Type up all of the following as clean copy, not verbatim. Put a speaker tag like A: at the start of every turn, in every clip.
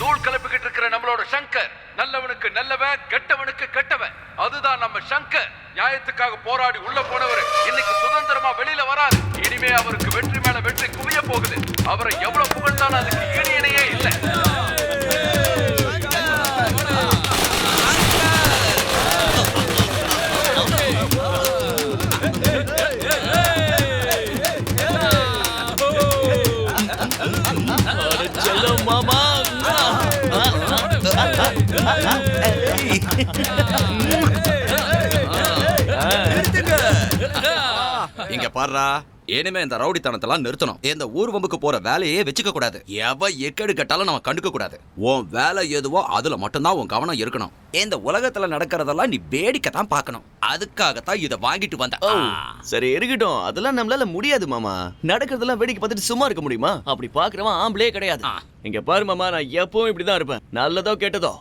A: தூள் கலப்பிக்கிட்டு இருக்கிற நம்மளோட சங்கர் நல்லவனுக்கு நல்லவன், கெட்டவனுக்கு கெட்டவன். அதுதான் நம்ம சங்கர். நியாயத்துக்காக போராடி உள்ள போனவர் இன்னைக்கு சுதந்திரமா வெளியில வராது. இனிமே அவருக்கு வெற்றி மேல வெற்றி குவிய போகுது. அவரை எவ்வளவு புகழ்ந்தாலும் அதுக்கு ஈடு இணையே இல்லை.
B: இங்க பாருடா, இனிமே இந்த ரவுடித்தனத்தெல்லாம் நிறுத்தணும். இந்த ஊர்வம்புக்கு போற வேலையே வச்சுக்க கூடாது. எவ எக்கடு கட்டாலும் நம்ம கண்டுக்க கூடாது. உன் வேலை எதுவோ அதுல மட்டும்தான் உன் கவனம் இருக்கணும். இந்த உலகத்துல நடக்கிறதெல்லாம் நீ வேடிக்கை தான் பார்க்கணும். அதுக்காகத்தான் இதை வாங்கிட்டு வந்த.
C: சரி இருக்கட்டும், அதெல்லாம் நம்மளால முடியாது மாமா. நடக்கிறதெல்லாம் வேடிக்கை பார்த்துட்டு சும்மா இருக்க முடியுமா? அப்படி பாக்குறவன் ஆம்பளே கிடையாது. இங்க பாரு மாமா, நான் எப்பவும் இப்படிதான் இருப்பேன். நல்லதோ கெட்டதோ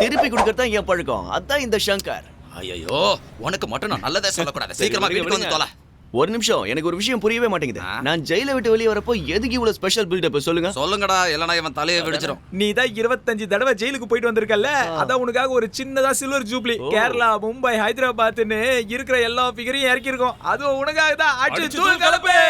C: திருப்பி கொடுக்கறதான் என் பழக்கம். அதான் இந்த சங்கர்.
B: ஐயோ, உனக்கு மட்டும் நான் நல்லதே சொல்லக்கூடாது. சீக்கிரமா வீட்டுக்கு வந்து தொலை.
C: ஒரு நிமிஷம், எனக்கு ஒரு விஷயம் புரியவே மாட்டேங்குது. நான் ஜெயில விட்டு வெளியே வரப்போ எதுக்கு இவ்வளவு ஸ்பெஷல் பில்டப்? சொல்லுங்கடா, இல்லனா இவன் தலையை வெடிச்சிரும்.
D: நீ தான் 25 தடவை ஜெயிலுக்கு போயிட்டு வந்திருக்கல்ல, அதான் உனக்காக ஒரு சின்னதா சில்வர் ஜூப்ளி கேரளா, மும்பை, ஹைதராபாத்னு இருக்கிற எல்லா ஃபிகரையும் இறக்கி இருக்கோம். அதுவும் உனக்காக தான். அடிச்சு தூள் கலப்பு.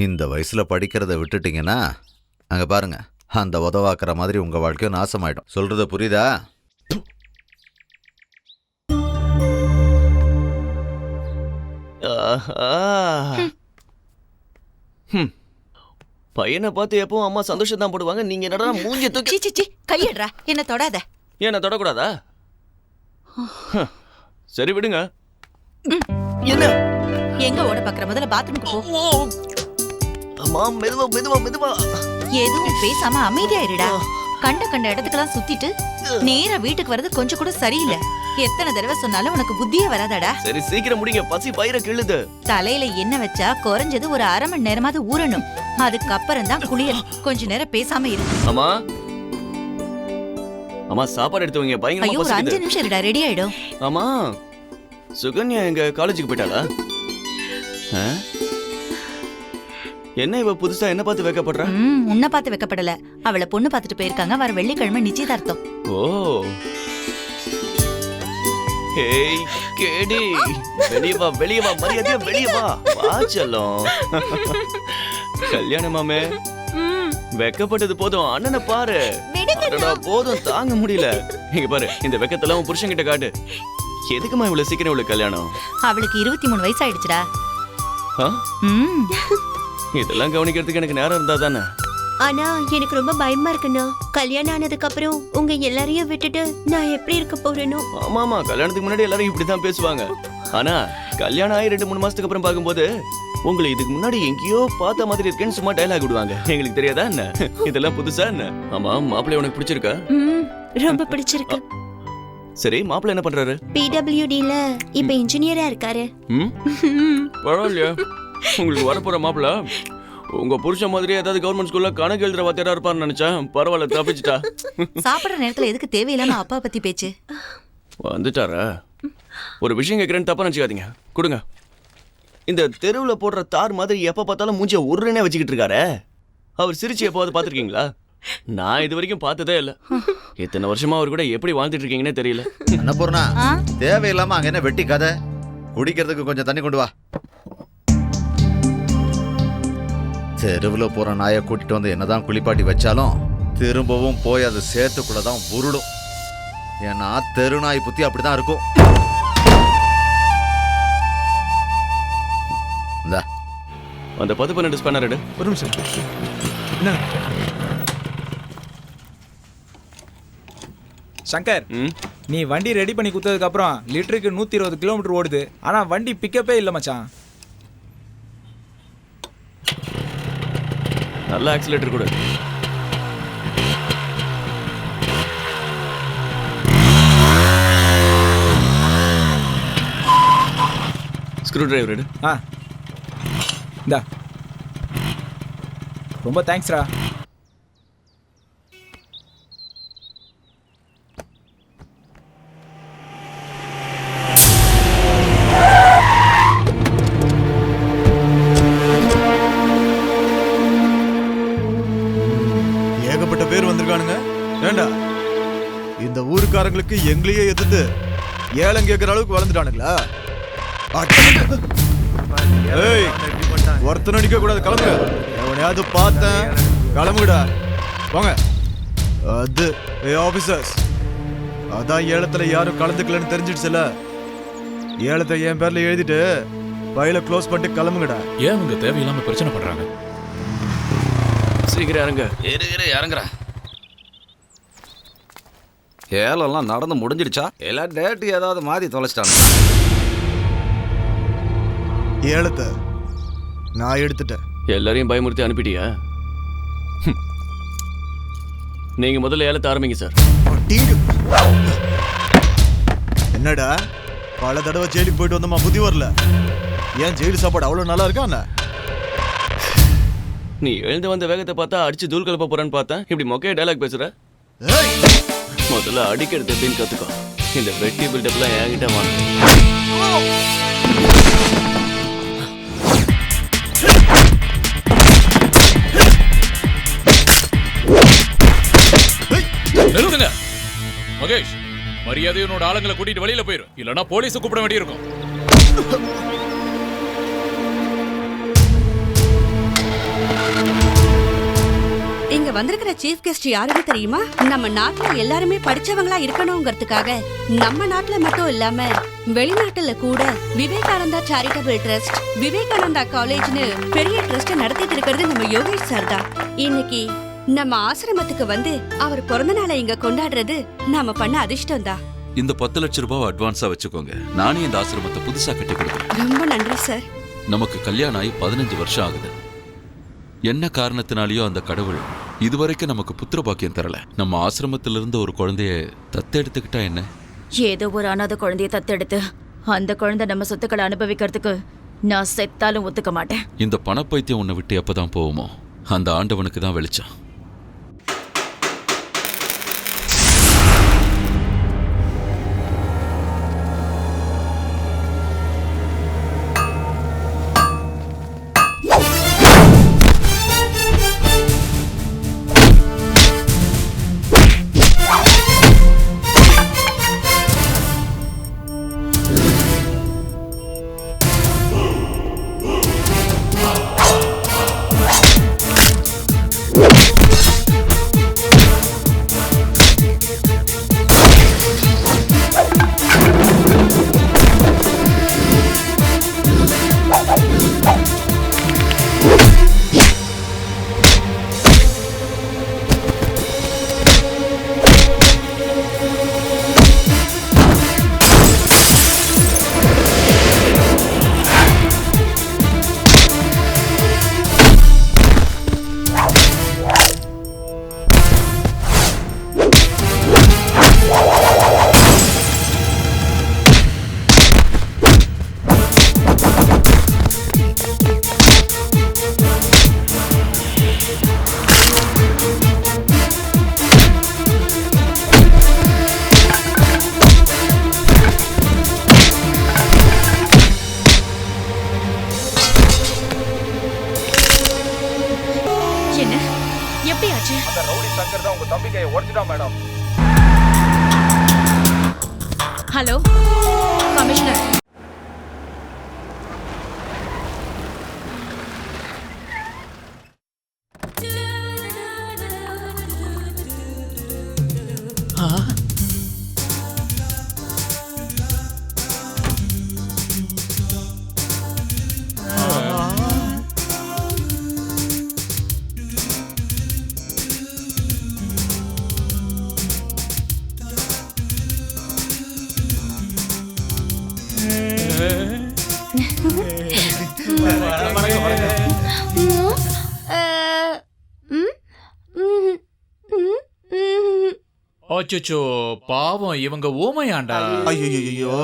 E: இந்த வயசுல படிக்கிறத விட்டுட்டீங்கன்னா அங்க பாருங்க, அந்த உதவாக்குற மாதிரி உங்க வாழ்க்கையும் நாசமாயிடும். சொல்றது புரியுதா?
C: பையனை பார்த்து எப்பவும் அம்மா சந்தோஷம் தான் போடுவாங்க. நீங்க என்னடா மூஞ்சி தூக்கி
F: கையடுறா, என்ன தொடாத.
C: என்ன தொடக்கூடாதா? சரி விடுங்க. என்ன
F: எங்க ஓட பாக்குற? முதல்ல பாத்ரூமுக்கு போ.
C: அம்மா, மெதுவா மெதுவா மெதுவா.
F: எதுவும் பேசாம அமைதியா இருடா. கண்ட இடத்துக்கெல்லாம் சுத்திட்டு நேரா வீட்டுக்கு வர்றது கொஞ்சம் கூட சரியில்லை. எத்தனை தடவை சொன்னாலும் உனக்கு புத்தியே வராதாடா?
C: சரி சீக்கிரம் முடிங்க, பசி பயிர கிள்ளுது.
F: தலையில என்ன வச்சா குறைஞ்சது ஒரு அரை மணி நேரமாவது ஊறணும். அதுக்கப்புறம் தான் குளியல். கொஞ்ச நேரம் பேசாம இரு.
C: அம்மா அம்மா, சாப்பாடு எடுத்து வைங்க. பயங்கரமா
F: பசிக்குது. ஒரு 5 நிமிஷம் இருடா, ரெடி ஆயிடும்.
C: அம்மா, சுகன்யா எங்க காலேஜுக்கு போயிட்டாளா? என்ன இவ புதுசா என்ன பார்த்து வைக்கப்படுறா?
F: உன்னை பார்த்து வைக்கப்படல, அவளை பொண்ணு பார்த்துட்டு போயிருக்காங்க. வர வெள்ளிக்கிழமை நிச்சயதார்த்தம்.
C: ஓ, ஹேய் கேடி, வெளிய வா வெளிய வா, மரியாதையா வெளிய வா. வா செல்லம். கல்யாணமாமே வெக்கப்பட்டது போதும், அண்ணனை பாரு. போதும், தாங்க முடியல. இங்க பாரு, இந்த வெக்கத்தெல்லாம் உன் புருஷன் கிட்ட காட்டு. எதுக்குமா இவ்வளவு சீக்கிரம் இவ்வளவு கல்யாணம்?
F: அவளுக்கு 23 வயசு ஆயிடுச்சுடா.
C: இதெல்லாம் கவனிக்கிறதுக்கு எனக்கு நேரம் இருந்தா தானே.
G: ஆனா எனக்கு ரொம்ப பயமா இருக்குண்ணா. கல்யாணம் ஆனதுக்கு அப்புறம் உங்க எல்லாரையும் விட்டுட்டு நான் எப்படி இருக்க போறேனோ?
C: ஆமாமா, கல்யாணத்துக்கு முன்னாடி எல்லாரும் இப்படிதான் பேசுவாங்க. ஆனா கல்யாணம் ஆகி 2-3 மாசத்துக்கு அப்புறம் பார்க்கும்போது உங்களை இதுக்கு முன்னாடி எங்கேயோ பார்த்த மாதிரி இருக்கேன்னு சும்மா டயலாக் விடுவாங்க. எங்களுக்கு தெரியாதா என்ன? இதெல்லாம் புதுசா என்ன? ஆமா, மாப்பிள்ளை உனக்கு பிடிச்சிருக்கா?
G: ரொம்ப பிடிச்சிருக்கு.
C: சரி, மாப்பிள்ளை என்ன பண்றாரு?
G: PWDல இப்ப இன்ஜினியரா இருக்காரு.
C: பரவாயில்லையா? உங்களுக்கு வரப்போற மாப்பிள்ளை உங்க புருஷன் மாதிரி ஏதாவது கவர்மெண்ட் ஸ்கூல்ல கணக்கு எழுதுற வாத்தியாரா இருப்பான்னு நினைச்சேன். பரவாயில்ல, தப்பிச்சிட்டா.
F: சாப்பிடுற நேரத்துல எதுக்கு தேவையில்லாம அப்பா பத்தி பேச்சு?
C: வந்துட்டாரா? ஒரு விஷயம் கேட்கறேன்னு தப்பா நினைச்சுக்காதீங்க. கொடுங்க. இந்த தெருவுல போடுற தார் மாதிரி எப்ப பார்த்தாலும் மூஞ்சிய உருன்னே வச்சுக்கிட்டு இருக்காரு. அவர் சிரிச்சு எப்போது பாத்திருக்கீங்களா? நான் இது வரைக்கும் பார்த்ததே இல்ல. இத்தனை வருஷமா அவர் கூட எப்படி வாழ்ந்துட்டு இருக்கீங்கன்னே தெரியல.
E: அன்னபூர்ணா, தேவையில்லாம அங்க என்ன வெட்டி கதை? குடிக்கிறதுக்கு கொஞ்சம் தண்ணி கொண்டு வா. தெருவுல போற நாயை கூட்டிட்டு வந்து என்னதான் குளிப்பாட்டி வச்சாலும் திரும்பவும் போய் அது சேர்த்துக்குள்ளதான் உருடும். ஏன்னா தெரு நாய் புத்தி அப்படிதான் இருக்கும். இந்தா,
C: அந்த 10-12 ஸ்பேனர் எடு.
D: ஒரு நிமிஷம். என்ன சங்கர், நீ வண்டி ரெடி பண்ணி குத்ததுக்கு அப்புறம் லிட்டருக்கு 120 கிலோமீட்டர் ஓடுது. ஆனா வண்டி பிக்கப்பே இல்ல மச்சான்.
C: நல்ல ஆக்சிலேட்டர் கூட. ஸ்க்ரூ டிரைவர் எடு.
D: இந்தா, ரொம்ப தேங்க்ஸ்ரா.
H: ஏகப்பட்ட பேர் வந்திருக்கானுங்க. ஏண்டா இந்த ஊருக்காரங்களுக்கு எங்களையே எதிர்த்து ஏலம் கேட்கிற அளவுக்கு வளர்ந்துட்டானுங்களா? ஏய், ஒருத்தன் அடிக்க கூடாது, கிளம்புங்க. எவனையாவது பார்த்தேன், கிளம்புடா, போங்க. அது ஆபீசர்ஸ், அதான் ஏலத்துல யாரும் கலந்துக்கலன்னு தெரிஞ்சிடுச்சுல. ஏலத்தை என் பேர்ல எழுதிட்டு ஃபைலை க்ளோஸ் பண்ணிட்டு கிளம்புங்கடா.
I: ஏன் உங்க தேவையில்லாம பிரச்சனை பண்றாங்க?
C: சீக்கிரம் இறங்க.
B: இறங்குறேன். ஏலெல்லாம் நடந்து முடிஞ்சிடுச்சா? எல்லாம் டேட்டு ஏதாவது மாத்தி தொலைச்சிட்டாங்க.
H: ஏலத்தை நான் எடுத்துட்டேன்.
C: எல்லாரையும் பயமுறுத்தி அனுப்பிட்டியா? நீங்க முதல்ல ஏலத்தை ஆரம்பிங்க சார்.
H: என்னடா, பல தடவை ஜெயிலுக்கு போயிட்டு வந்தோமா, புத்தி வரல? ஏன் ஜெயிலு சாப்பாடு அவ்வளவு நல்லா இருக்கா என்ன?
C: நீ எழுந்து வந்த வேகத்தை பார்த்தா அடிச்சு தூள் கலப்ப போறேன்னு பார்த்தேன். இப்படி மொக்கைய டைலாக் பேசுற. முதல்ல அடிக்கிறது எப்படின்னு கத்துக்கோ. இந்த வெட்டி பில்டப்லாம் என்கிட்ட வாங்க.
I: நிறுத்துங்க மகேஷ், மரியாதை உன்னோட ஆளுங்களை கூட்டிட்டு வெளியில போயிரும். இல்லனா போலீஸ் கூப்பிட வேண்டியிருக்கும்.
J: இங்க வந்திருக்கிற சீஃப் கெஸ்ட் யாருன்னு தெரியுமா? நம்ம நாட்டுல எல்லாருமே படிச்சவங்களா இருக்கணும்ங்கிறதுக்காக நம்ம நாட்டுல மட்டும் இல்லாம வெளிநாட்டுல கூட விவேகானந்தா சேரிட்டபிள் ட்ரஸ்ட், விவேகானந்தா காலேஜ்னு பெரிய ட்ரஸ்ட் நடத்திட்டு இருக்கிறது நம்ம யோகேஷ் சார் தான். இன்னைக்கு நம்ம ஆசிரமத்துக்கு வந்து அவர் பிறந்த நாளை இங்க கொண்டாடுறது நாம பண்ண அதிர்ஷ்டம் தான்.
A: இந்த 10 லட்சம் ரூபாய் அட்வான்ஸா வச்சுக்கோங்க. நானே இந்த ஆசிரமத்தை புதுசா கட்டி கொடுக்குறேன்.
J: ரொம்ப நன்றி சார்.
A: நமக்கு கல்யாணம் ஆகி 15 வருஷம் ஆகுது. என்ன காரணத்தினாலேயோ அந்த கடவுள் இதுவரைக்கும் நமக்கு புத்திர பாக்கியம் தரல. நம்ம ஆசிரமத்திலிருந்து ஒரு குழந்தைய தத்தெடுத்துக்கிட்டா என்ன?
K: ஏதோ ஒரு அனாதை குழந்தைய தத்தெடுத்து அந்த குழந்தை நம்ம சொத்துக்களை அனுபவிக்கிறதுக்கு நான் செத்தாலும் ஒத்துக்க மாட்டேன்.
A: இந்த பணப்பைத்தியம் உன்னை விட்டு எப்பதான் போவோமோ அந்த ஆண்டவனுக்கு தான் வெளிச்சம்.
D: அந்த ரவுடி சங்கர் தான் உங்க தம்பி கையை உடைச்சிட்டான் மேடம்.
K: Hello commissioner.
I: அச்சோ பாவம் இவங்க ஊமையாண்டா.
H: ஐயோ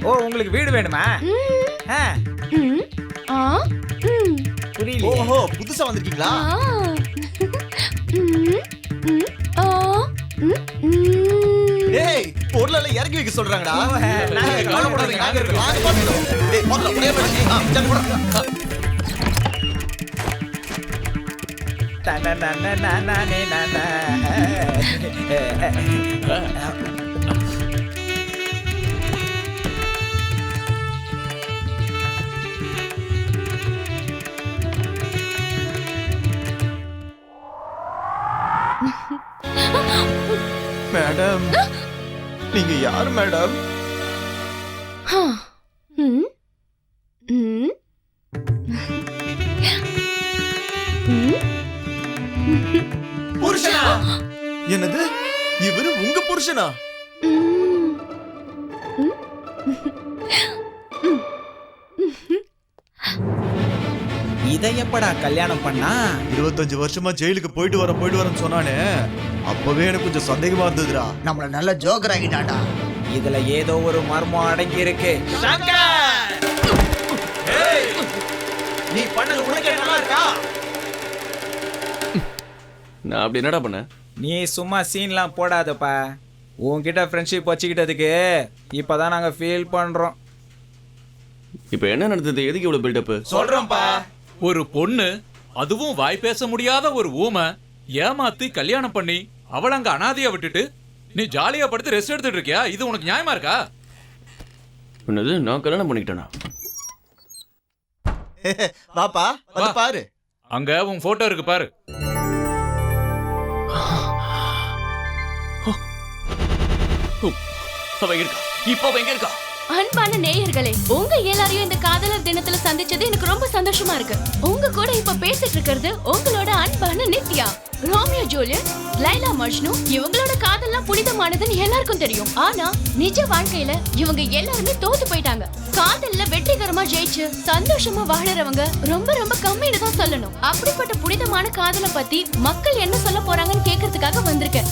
D: ஓ உங்களுக்கு வீடு வேணுமா? புரியல.
H: ஓஹோ புதுசா வந்திருக்கீங்களா? ஏய் பொருளெல்லாம் இறக்கி வைக்க சொல்றாங்கடா.
D: நாங்க கவலைப்படாதீங்க, நாங்க இருக்கோம்.
H: வாங்க பாத்துறோம். டேய் பொருளை அப்படியே வச்சு ஜங்க போடா. மேடம் நீங்க யார் மேடம்? புருஷனா? என்னது இவரு உங்க புருஷனா?
D: இதை எப்படா கல்யாணம் பண்ணா?
H: 25 வருஷமா ஜெயிலுக்கு போயிட்டு வரேன்னு சொன்னானே, அப்பவே எனக்கு கொஞ்சம் சந்தேகமா இருந்ததுடா.
L: நம்மள நல்ல ஜோக்கர் ஆகிட்டாடா.
D: இதுல ஏதோ ஒரு மர்மம் அடங்கி இருக்கு.
H: நீ பண்ணது உனக்கே நல்லா இருக்கா?
C: நான் அப்படி என்னடா பண்ண?
D: நீ சும்மா சீன்லாம் போடாதப்பா. உன்கிட்ட ஃப்ரெண்ட்ஷிப் வச்சுக்கிட்டதுக்கு இப்பதான் நாங்க ஃபீல் பண்றோம்.
C: இப்போ என்ன நடந்தது? எதுக்கு இவ்வளவு பில்டப்?
D: சொல்றோம்ப்பா.
I: ஒரு பொண்ணு, அதுவும் வாய் பேச முடியாத ஒரு ஊமை, ஏமாத்தி கல்யாணம் பண்ணி அவள அங்க அனாதையா விட்டுட்டு நீ ஜாலியா படுத்து ரெஸ்ட் எடுத்துட்டு இருக்கியா? இது உனக்கு நியாயமா இருக்கா?
C: என்னது நான் கல்யாணம் பண்ணிக்கிட்டேனா?
H: பாப்பா வந்து பாரு.
I: அங்க உன் போட்டோ இருக்கு பாரு.
C: அவ இருக்கா? இப்போ அவ எங்க இருக்கா?
J: அன்பான நேயர்களே, உங்க எல்லாரையும் இந்த காதலர் தினத்துல சந்திச்சது எனக்கு ரொம்ப சந்தோஷமா இருக்கு. உங்க கூட இப்ப பேசிட்டு இருக்கிறது உங்களோட அன்பான நித்யா. ரோமியோ ஜூலியட், லைலா மஜ்னு இவங்களோட காதல்லாம் புனிதமானதுன்னு எல்லாருக்கும் தெரியும். ஆனா நிஜ வாழ்க்கையில இவங்க எல்லாருமே தோத்து போயிட்டாங்க. காதல்ல வெற்றிகரமா ஜெயிச்சு சந்தோஷமா வாழறவங்க ரொம்ப ரொம்ப கம்மின்னு தான் சொல்லணும். அப்படிப்பட்ட புனிதமான காதலை பத்தி மக்கள் என்ன சொல்ல போறாங்கன்னு கேக்குறதுக்காக வந்திருக்கேன்.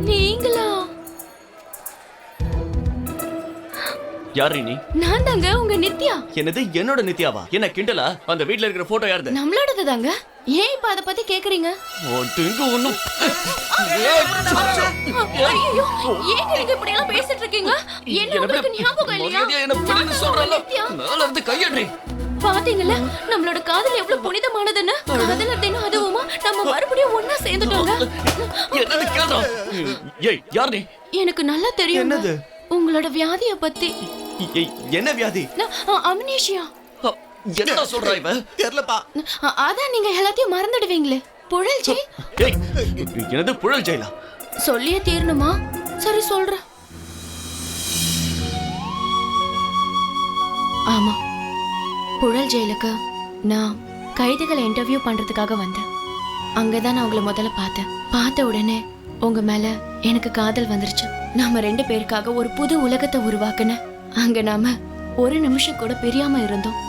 J: நீங்களா?
C: யாரு நீ?
J: நான் தாங்க உங்க நித்யா.
C: என்னது என்னோட நித்யாவா? என்ன கிண்டலா? அந்த வீட்ல இருக்கிற போட்டோ யாருது?
J: நம்மளோடது தாங்க. ஏன் இப்ப அத பத்தி கேக்குறீங்க?
C: ஒண்ணும்
J: ஐயோ, ஏங்க நீங்க இப்படி எல்லாம் பேசிட்டு இருக்கீங்க? என்ன உங்களுக்கு ஞாபகம் இல்லையா?
C: மேல இருந்து கையடி.
J: பாத்தீங்களா நம்மளோட காதல் எவ்வளவு புனிதமானதுன்னு? காதலர் தினம் அதுவுமா நம்ம மறுபடியும் ஒண்ணா சேர்ந்துட்டோங்க.
C: என்னது கேளு. ஏய் யார் நீ?
J: எனக்கு நல்லா தெரியும்.
H: என்னது?
J: உங்களோட வியாதிய பத்தி.
H: என்ன வியாதி?
J: அம்னீஷியா.
C: என்னடா சொல்றா இவ?
H: தெரியலப்பா.
J: அதான் நீங்க எல்லாத்தையும் மறந்துடுவீங்களே. புழல் ஜெயில்.
C: ஏய் என்னது புழல் ஜெயிலா?
J: சொல்லியே தீரணுமா? சரி சொல்றேன். ஆமா, புழல் ஜெயிலுக்கு நான் கைதிகளை இன்டர்வியூ பண்றதுக்காக வந்தேன். அங்கதான் நான் உங்களை முதல்ல பார்த்தேன். பார்த்த உடனே உங்க மேல எனக்கு காதல் வந்துருச்சு. நாம 2 பேருக்காக ஒரு புது உலகத்தை உருவாக்குன. அங்க நாம ஒரு நிமிஷம் கூட பிரியாம இருந்தோம்.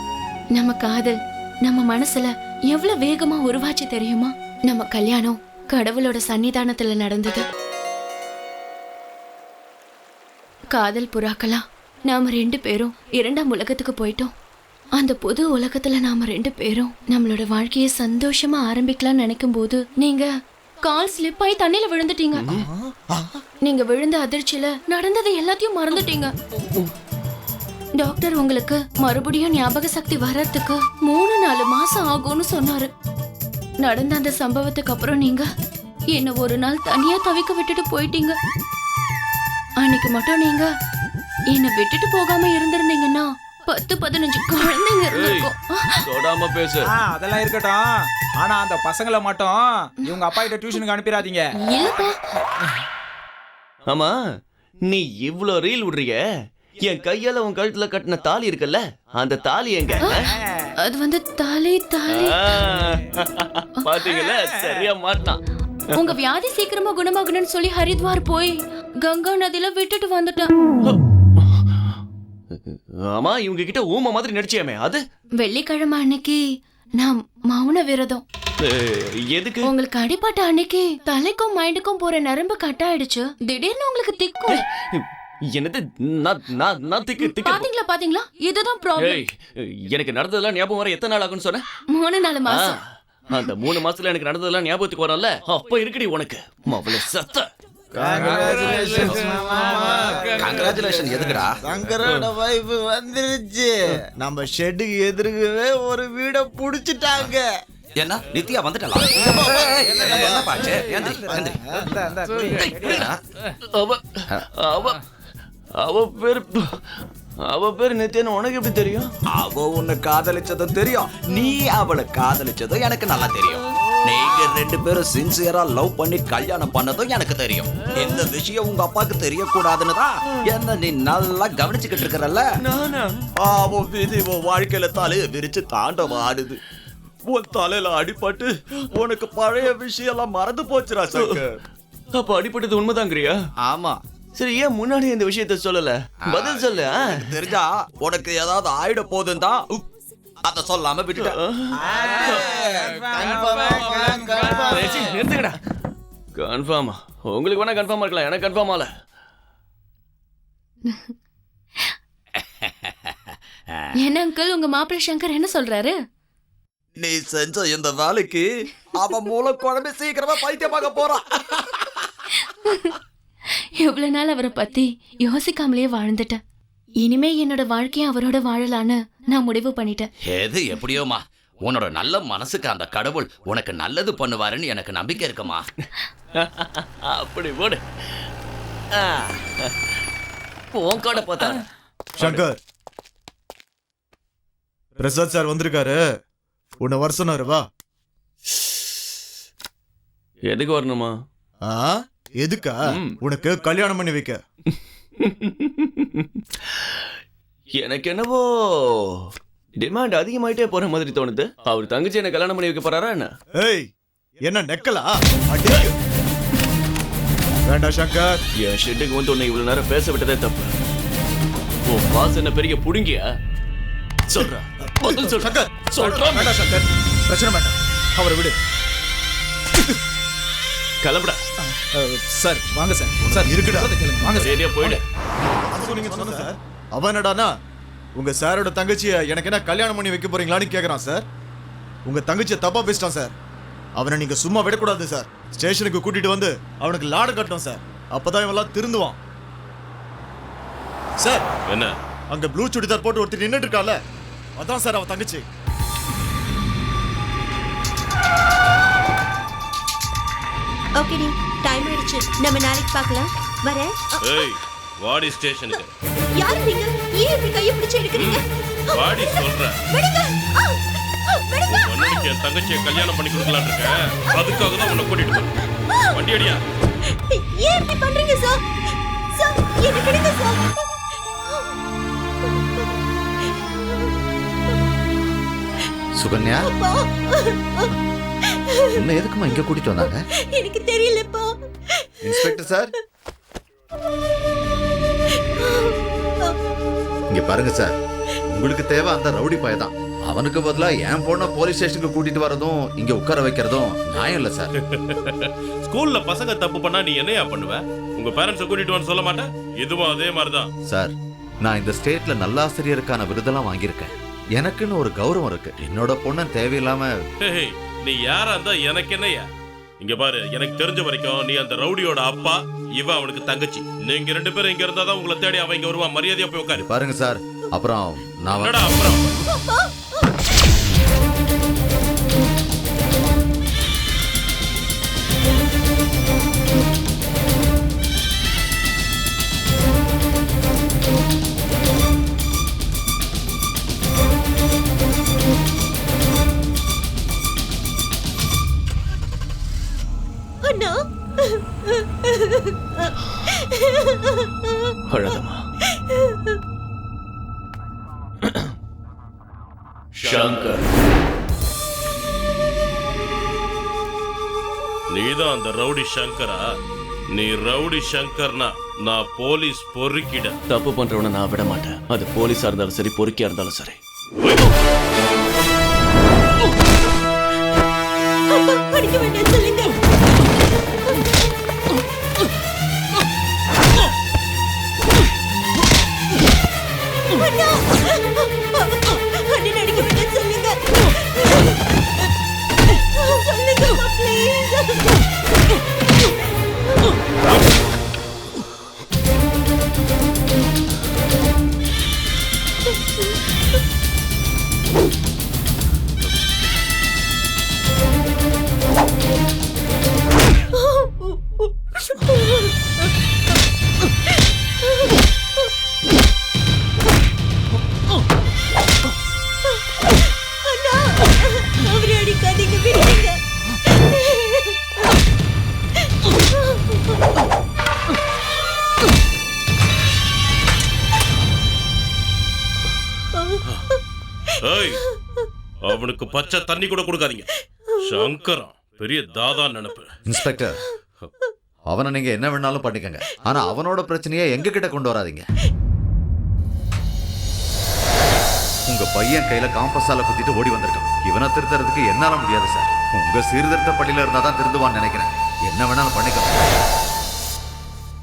J: நம்ம காதல் நம்ம மனசுல எவ்வளவு வேகமா உருவாச்சு தெரியுமா? நம்ம கல்யாணம் கடவுளோட சன்னிதானத்துல நடந்தது. காதல் புறாக்களா நாம 2 பேரும் 2ஆம் உலகத்துக்கு போயிட்டோம். அந்த புது உலகத்துல நாம 2 பேரும் நம்மளோட வாழ்க்கையை சந்தோஷமா ஆரம்பிக்கலாம் நினைக்கும் போது நீங்க கால் ஸ்லிப் ஆகி தண்ணியில விழுந்துட்டீங்க. நீங்க விழுந்த அதிர்ச்சியில நடந்தது எல்லாத்தையும் மறந்துட்டீங்க.
K: டாக்டர் உங்களுக்கு மறுபடியும் ஞாபக சக்தி வர்றதுக்கு 3-4 மாசம் ஆகும்னு சொன்னாரு. நடந்த அந்த சம்பவத்துக்கு அப்புறம் நீங்க என்ன ஒரு நாள் தனியா தவிக்க விட்டுட்டு போயிட்டீங்க. அன்னைக்கு மட்டும் நீங்க என்ன விட்டுட்டு போகாம இருந்திருந்தீங்கன்னா 10-15 குழந்தைங்க இருந்திருக்கும்.
C: தொடாம பேசு.
D: அதெல்லாம் இருக்கட்டும். ஆனா அந்த பசங்களை மட்டும் இவங்க அப்பா கிட்ட டியூஷனுக்கு அனுப்பிடாதீங்க.
K: இல்லப்பா,
C: ஆமா, நீ இவ்ளோ ரீல் விடுறிய, என் கையால உன் கழுத்துல கட்டின தாலி இருக்குல்ல, அந்த தாலி எங்க?
K: அது வந்து தாலி.
C: பாத்தீங்கல்ல, சரியா மாட்டினான்.
K: உங்க வியாதி சீக்கிரமா குணமாகணும்னு சொல்லி ஹரித்வார் போய் கங்கா நதியில விட்டுட்டு வந்துட்டேன்.
C: ஆமா, இவங்க கிட்ட ஊமை மாதிரி நடிச்சியாமே, அது
K: வெள்ளிக்கிழமை அன்னைக்கு நான் மௌன விரதம்.
C: எதுக்கு?
K: உங்களுக்கு அடிபட்ட அன்னைக்கு தலைக்கும் மைண்டுக்கும் போற நரம்பு கட் ஆயிடுச்சு. திடீர்னு உங்களுக்கு திக்கும்.
C: என்னது? நான் திக்கு
K: பாத்தீங்களா இதுதான் ப்ராப்ளம்.
C: எனக்கு நடந்ததெல்லாம் ஞாபகம் வர எத்தனை நாள் ஆகும்னு சொன்ன?
K: 3-4 மாசம்.
C: அந்த 3 மாசத்துல எனக்கு நடந்ததெல்லாம் ஞாபகத்துக்கு வரல. அப்ப இருக்குடி உனக்கு மவள சத்த.
B: கங்க்ராச்சுலேஷன். எதுக்குடா?
L: சங்கரோட வைஃப் வந்துருச்சு. நம்ம ஷெட்டுக்கு எதிர்க்கவே ஒரு வீட புடிச்சிட்டாங்க.
B: என்ன நித்யா வந்துட்டலாம்? என்ன பாச்சு?
C: அவ பேர் நித்யான்னு உனக்கு எப்படி தெரியும்?
B: அவ உன்னை காதலிச்சதும் தெரியும், நீ அவளை காதலிச்சதும் எனக்கு நல்லா தெரியும். நீங்க 2 பேரும் சின்சியரா லவ் பண்ணி கல்யாணம் பண்ணதும் எனக்கு தெரியும். இந்த விஷயம் உங்க அப்பாக்கு தெரியக்கூடாதுன்னு தான் என்ன நீ நல்லா கவனிச்சுக்கிட்டு இருக்கறல்ல. அவன் விதி உன் வாழ்க்கையில தலையை விரிச்சு தாண்டவம் ஆடுது. உன் தலையில அடிபட்டு உனக்கு பழைய விஷயம் எல்லாம் மறந்து போச்சுடா சங்கர்.
C: அப்ப அடிப்பட்டது உண்மைதாங்கிறியா?
B: ஆமா.
C: சரி, ஏன் முன்னாடி இந்த விஷயத்த சொல்லல? பதில் சொல்லு.
B: தெரிஞ்சா உனக்கு ஏதாவது ஆயிட போதுன்னு தான் அத சொல்லாம விட்டுட்டேன்.
C: நிறுத்துக்கடா. கன்ஃபார்மா? உங்களுக்கு வேணா கன்ஃபார்மா இருக்கலாம், எனக்கு கன்ஃபார்ம் ஆல.
K: என்ன அங்கிள், உங்க மாப்பிள்ளை சங்கர் என்ன சொல்றாரு?
B: நீ செஞ்ச இந்த வேலைக்கு அவன் மூலம் குழம்பு சீக்கிரமா பைத்தியமாக போறான்.
K: இவ்வளவு நாள் அவரை பத்தி யோசிக்காமலே வாழ்ந்துட்டேன். இனிமே என்னோட வாழ்க்கையை அவரோட வாழலான்னு நான் முடிவு பண்ணிட்டேன்.
B: எது எப்படியோமா, உன்னோட நல்ல மனசுக்கு அந்த கடவுள் உனக்கு நல்லது பண்ணுவாருன்னு எனக்கு நம்பிக்கை இருக்குமா.
C: அப்படி போடு. உன் கடை பார்த்தா.
H: சங்கர், பிரசாத் சார் வந்திருக்காரு. உன்னை வர சொன்னாரு, வா.
C: எதுக்கு வரணுமா?
H: எதுக்கா? உனக்கு கல்யாணம் பண்ணி வைக்க.
C: எனக்கு என்னவோ டிமாண்ட் அதிகமாயிட்டே போற மாதிரி தோணுது. அவர் தங்கச்சி என்ன கல்யாணம் பண்ணி வைக்க போறாரா என்ன?
H: ஏய், என்ன நெக்கலா? வேண்டாம் சங்கர்.
C: என் ஷெட்டுக்கு வந்து உன்னை இவ்வளவு நேரம் பேச விட்டதே தப்பு. உன் பாஸ் என்ன பெரிய புடுங்கியா? சொல்ற பதில் சொல் சங்கர். சொல்றேன்.
H: வேண்டாம் சங்கர், பிரச்சனை வேண்டாம், அவரை விடு.
C: கிளம்புடா.
D: சார் வாங்க சார். சார்
H: இருக்குடா,
D: வாங்க சார்.
C: சரியா போயிடு.
H: சார் அவன் என்னடானா உங்க சாரோட தங்கச்சியை எனக்கு என்ன கல்யாணம் பண்ணி வைக்க போறீங்களான்னு கேக்குறான் சார். உங்க தங்கச்சியை தப்பா பேசிட்டான் சார். அவனை நீங்க சும்மா விடக்கூடாது சார். ஸ்டேஷனுக்கு கூட்டிட்டு வந்து அவனுக்கு லாடு கட்டணும் சார். அப்பதான் இவெல்லாம் திருந்துவான் சார்.
M: என்ன
H: அங்க ப்ளூ சுடிதார் போட்டு ஒருத்தர் நின்னுட்டு இருக்கால, அதான் சார் அவன் தங்கச்சி.
G: ஓகேடி, டைம் ஆயிடுச்சு. நம்ம நாளைக்கு பார்க்கலாம். வரேன்.
M: ஏய், வாடி ஸ்டேஷனுக்கு.
G: யார் நீங்க? ஏன் இப்படி கையை பிடிச்சு எடுக்கிறீங்க?
M: வாடி சொல்றேன்.
G: விடுங்க. விடுங்க.
M: உன்னைக்கு என் தங்கச்சியை கல்யாணம் பண்ணி கொடுக்கலாம்னு இருக்கேன். அதுக்காக தான் உன்னை கூட்டிட்டு வரேன். வண்டி அடியா.
G: ஏன் இப்படி பண்றீங்க சார்? சார், என்ன விடுங்க சார்.
E: சுகன்யா, என்ன எதுக்குமா இங்க கூட்டிட்டு வந்தாங்க?
G: எனக்கு தெரியலப்பா.
E: இன்ஸ்பெக்டர் சார், இங்க பாருங்க சார், உங்களுக்கு தேவை அந்த ரவுடி பையன். அவனுக்கு பதிலா என் பொண்ண போலீஸ் ஸ்டேஷனுக்கு கூட்டிட்டு வரதும் இங்க உட்கார வைக்கிறதும் நியாயம் இல்ல சார்.
M: ஸ்கூல்ல பசங்க தப்பு பண்ணா நீ என்னையா பண்ணுவ? உங்க பேரண்ட்ஸை கூட்டிட்டு வந்து சொல்ல மாட்டேன்? இதுவும் அதே மாதிரிதான்
E: சார். நான் இந்த ஸ்டேட்ல நல்லாசிரியருக்கான விருதெல்லாம் வாங்கியிருக்கேன். எனக்குன்னு ஒரு கௌரவம் இருக்கு. என்னோட பொண்ணு தேவையில்லாம.
M: நீ யாரா இருந்தா எனக்கு என்னையா? இங்க பாரு, எனக்கு தெரிஞ்ச வரைக்கும் நீ அந்த ரவுடியோட அப்பா, இவ அவனுக்கு தங்கச்சி. நீங்க 2 பேரும் இங்க இருந்தாதான் உங்களை தேடி அவன் இங்க வருவான். மரியாதையா போய் உட்காரு.
E: பாருங்க சார், அப்புறம் நான்
M: என்னடா அப்புறம்?
G: அண்ணா
C: அழகமா சங்கர்,
M: நீதான் அந்த ரவுடி சங்கரா? நீ ரவுடி சங்கர்னா நான் போலீஸ் பொறுக்கிட.
C: தப்பு பண்றவனை நான் விட மாட்டேன். அது போலீஸா இருந்தாலும் சரி, பொறுக்கியா இருந்தாலும் சரி.
G: அப்பா அடிக்க வேண்டாம் சொல்லுங்க. அண்ணா அண்ணன் அடிக்க வேண்டாம் சொல்லுங்க. சொல்லுங்க ப்ளீஸ். அண்ணா அவரை அடிக்காதீங்க, விடுங்க.
M: ஏய், அவனுக்கு பச்சை தண்ணி கூட கொடுக்காதீங்க. சங்கரா பெரிய தாதா நினைப்பு.
E: இன்ஸ்பெக்டர், அவனை நீங்க என்ன வேணாலும் பண்ணிக்கங்க, ஆனா அவனோட பிரச்சனையை எங்க கிட்ட கொண்டு வராதீங்க. உங்க பையன் கையில காம்பஸால குத்திட்டு ஓடி வந்திருக்கான். இவனை திருத்துறதுக்கு என்னால முடியாது சார். உங்க சீர்திருத்த பள்ளியில இருந்தா தான் திருந்துவான்னு நினைக்கிறேன். என்ன வேணாலும் பண்ணிக்கோங்க.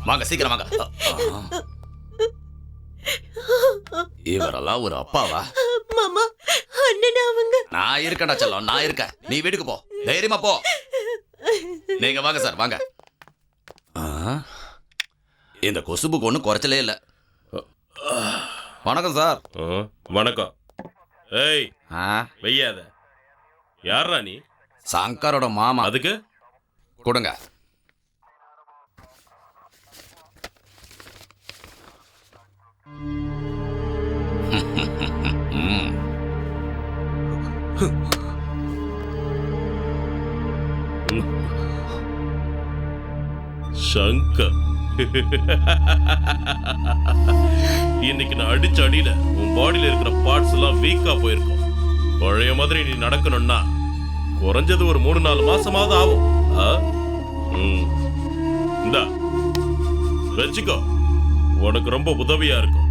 B: வாங்க சீக்கிரம் வாங்க. இவரெல்லாம் ஒரு அப்பாவா?
G: மாமா அண்ணன் அவங்க.
B: நான் இருக்கேன்டா செல்லம், நான் இருக்கேன். நீ வீட்டுக்கு போ, தைரியமா போ. நீங்க வாங்க சார், வாங்க. இந்த கொசுபுக்கு ஒன்றும் குறைச்சலே இல்லை. வணக்கம் சார்.
M: வணக்கம். ஏய் வெய்யாத. யாரா நீ?
B: சங்கரோட மாமா.
M: அதுக்கு
B: கொடுங்க.
M: சங்கர், இன்னைக்கு நான் அடிச்ச அடியில உன் பாடியில இருக்கிற பார்ட்ஸ் எல்லாம் வீக்கா போயிருக்கும். பழைய மாதிரி நீ நடக்கணும்னா குறைஞ்சது ஒரு 3-4 மாசமாவது ஆகும். இந்தா வச்சுக்கோ, உனக்கு ரொம்ப உதவியா இருக்கும்.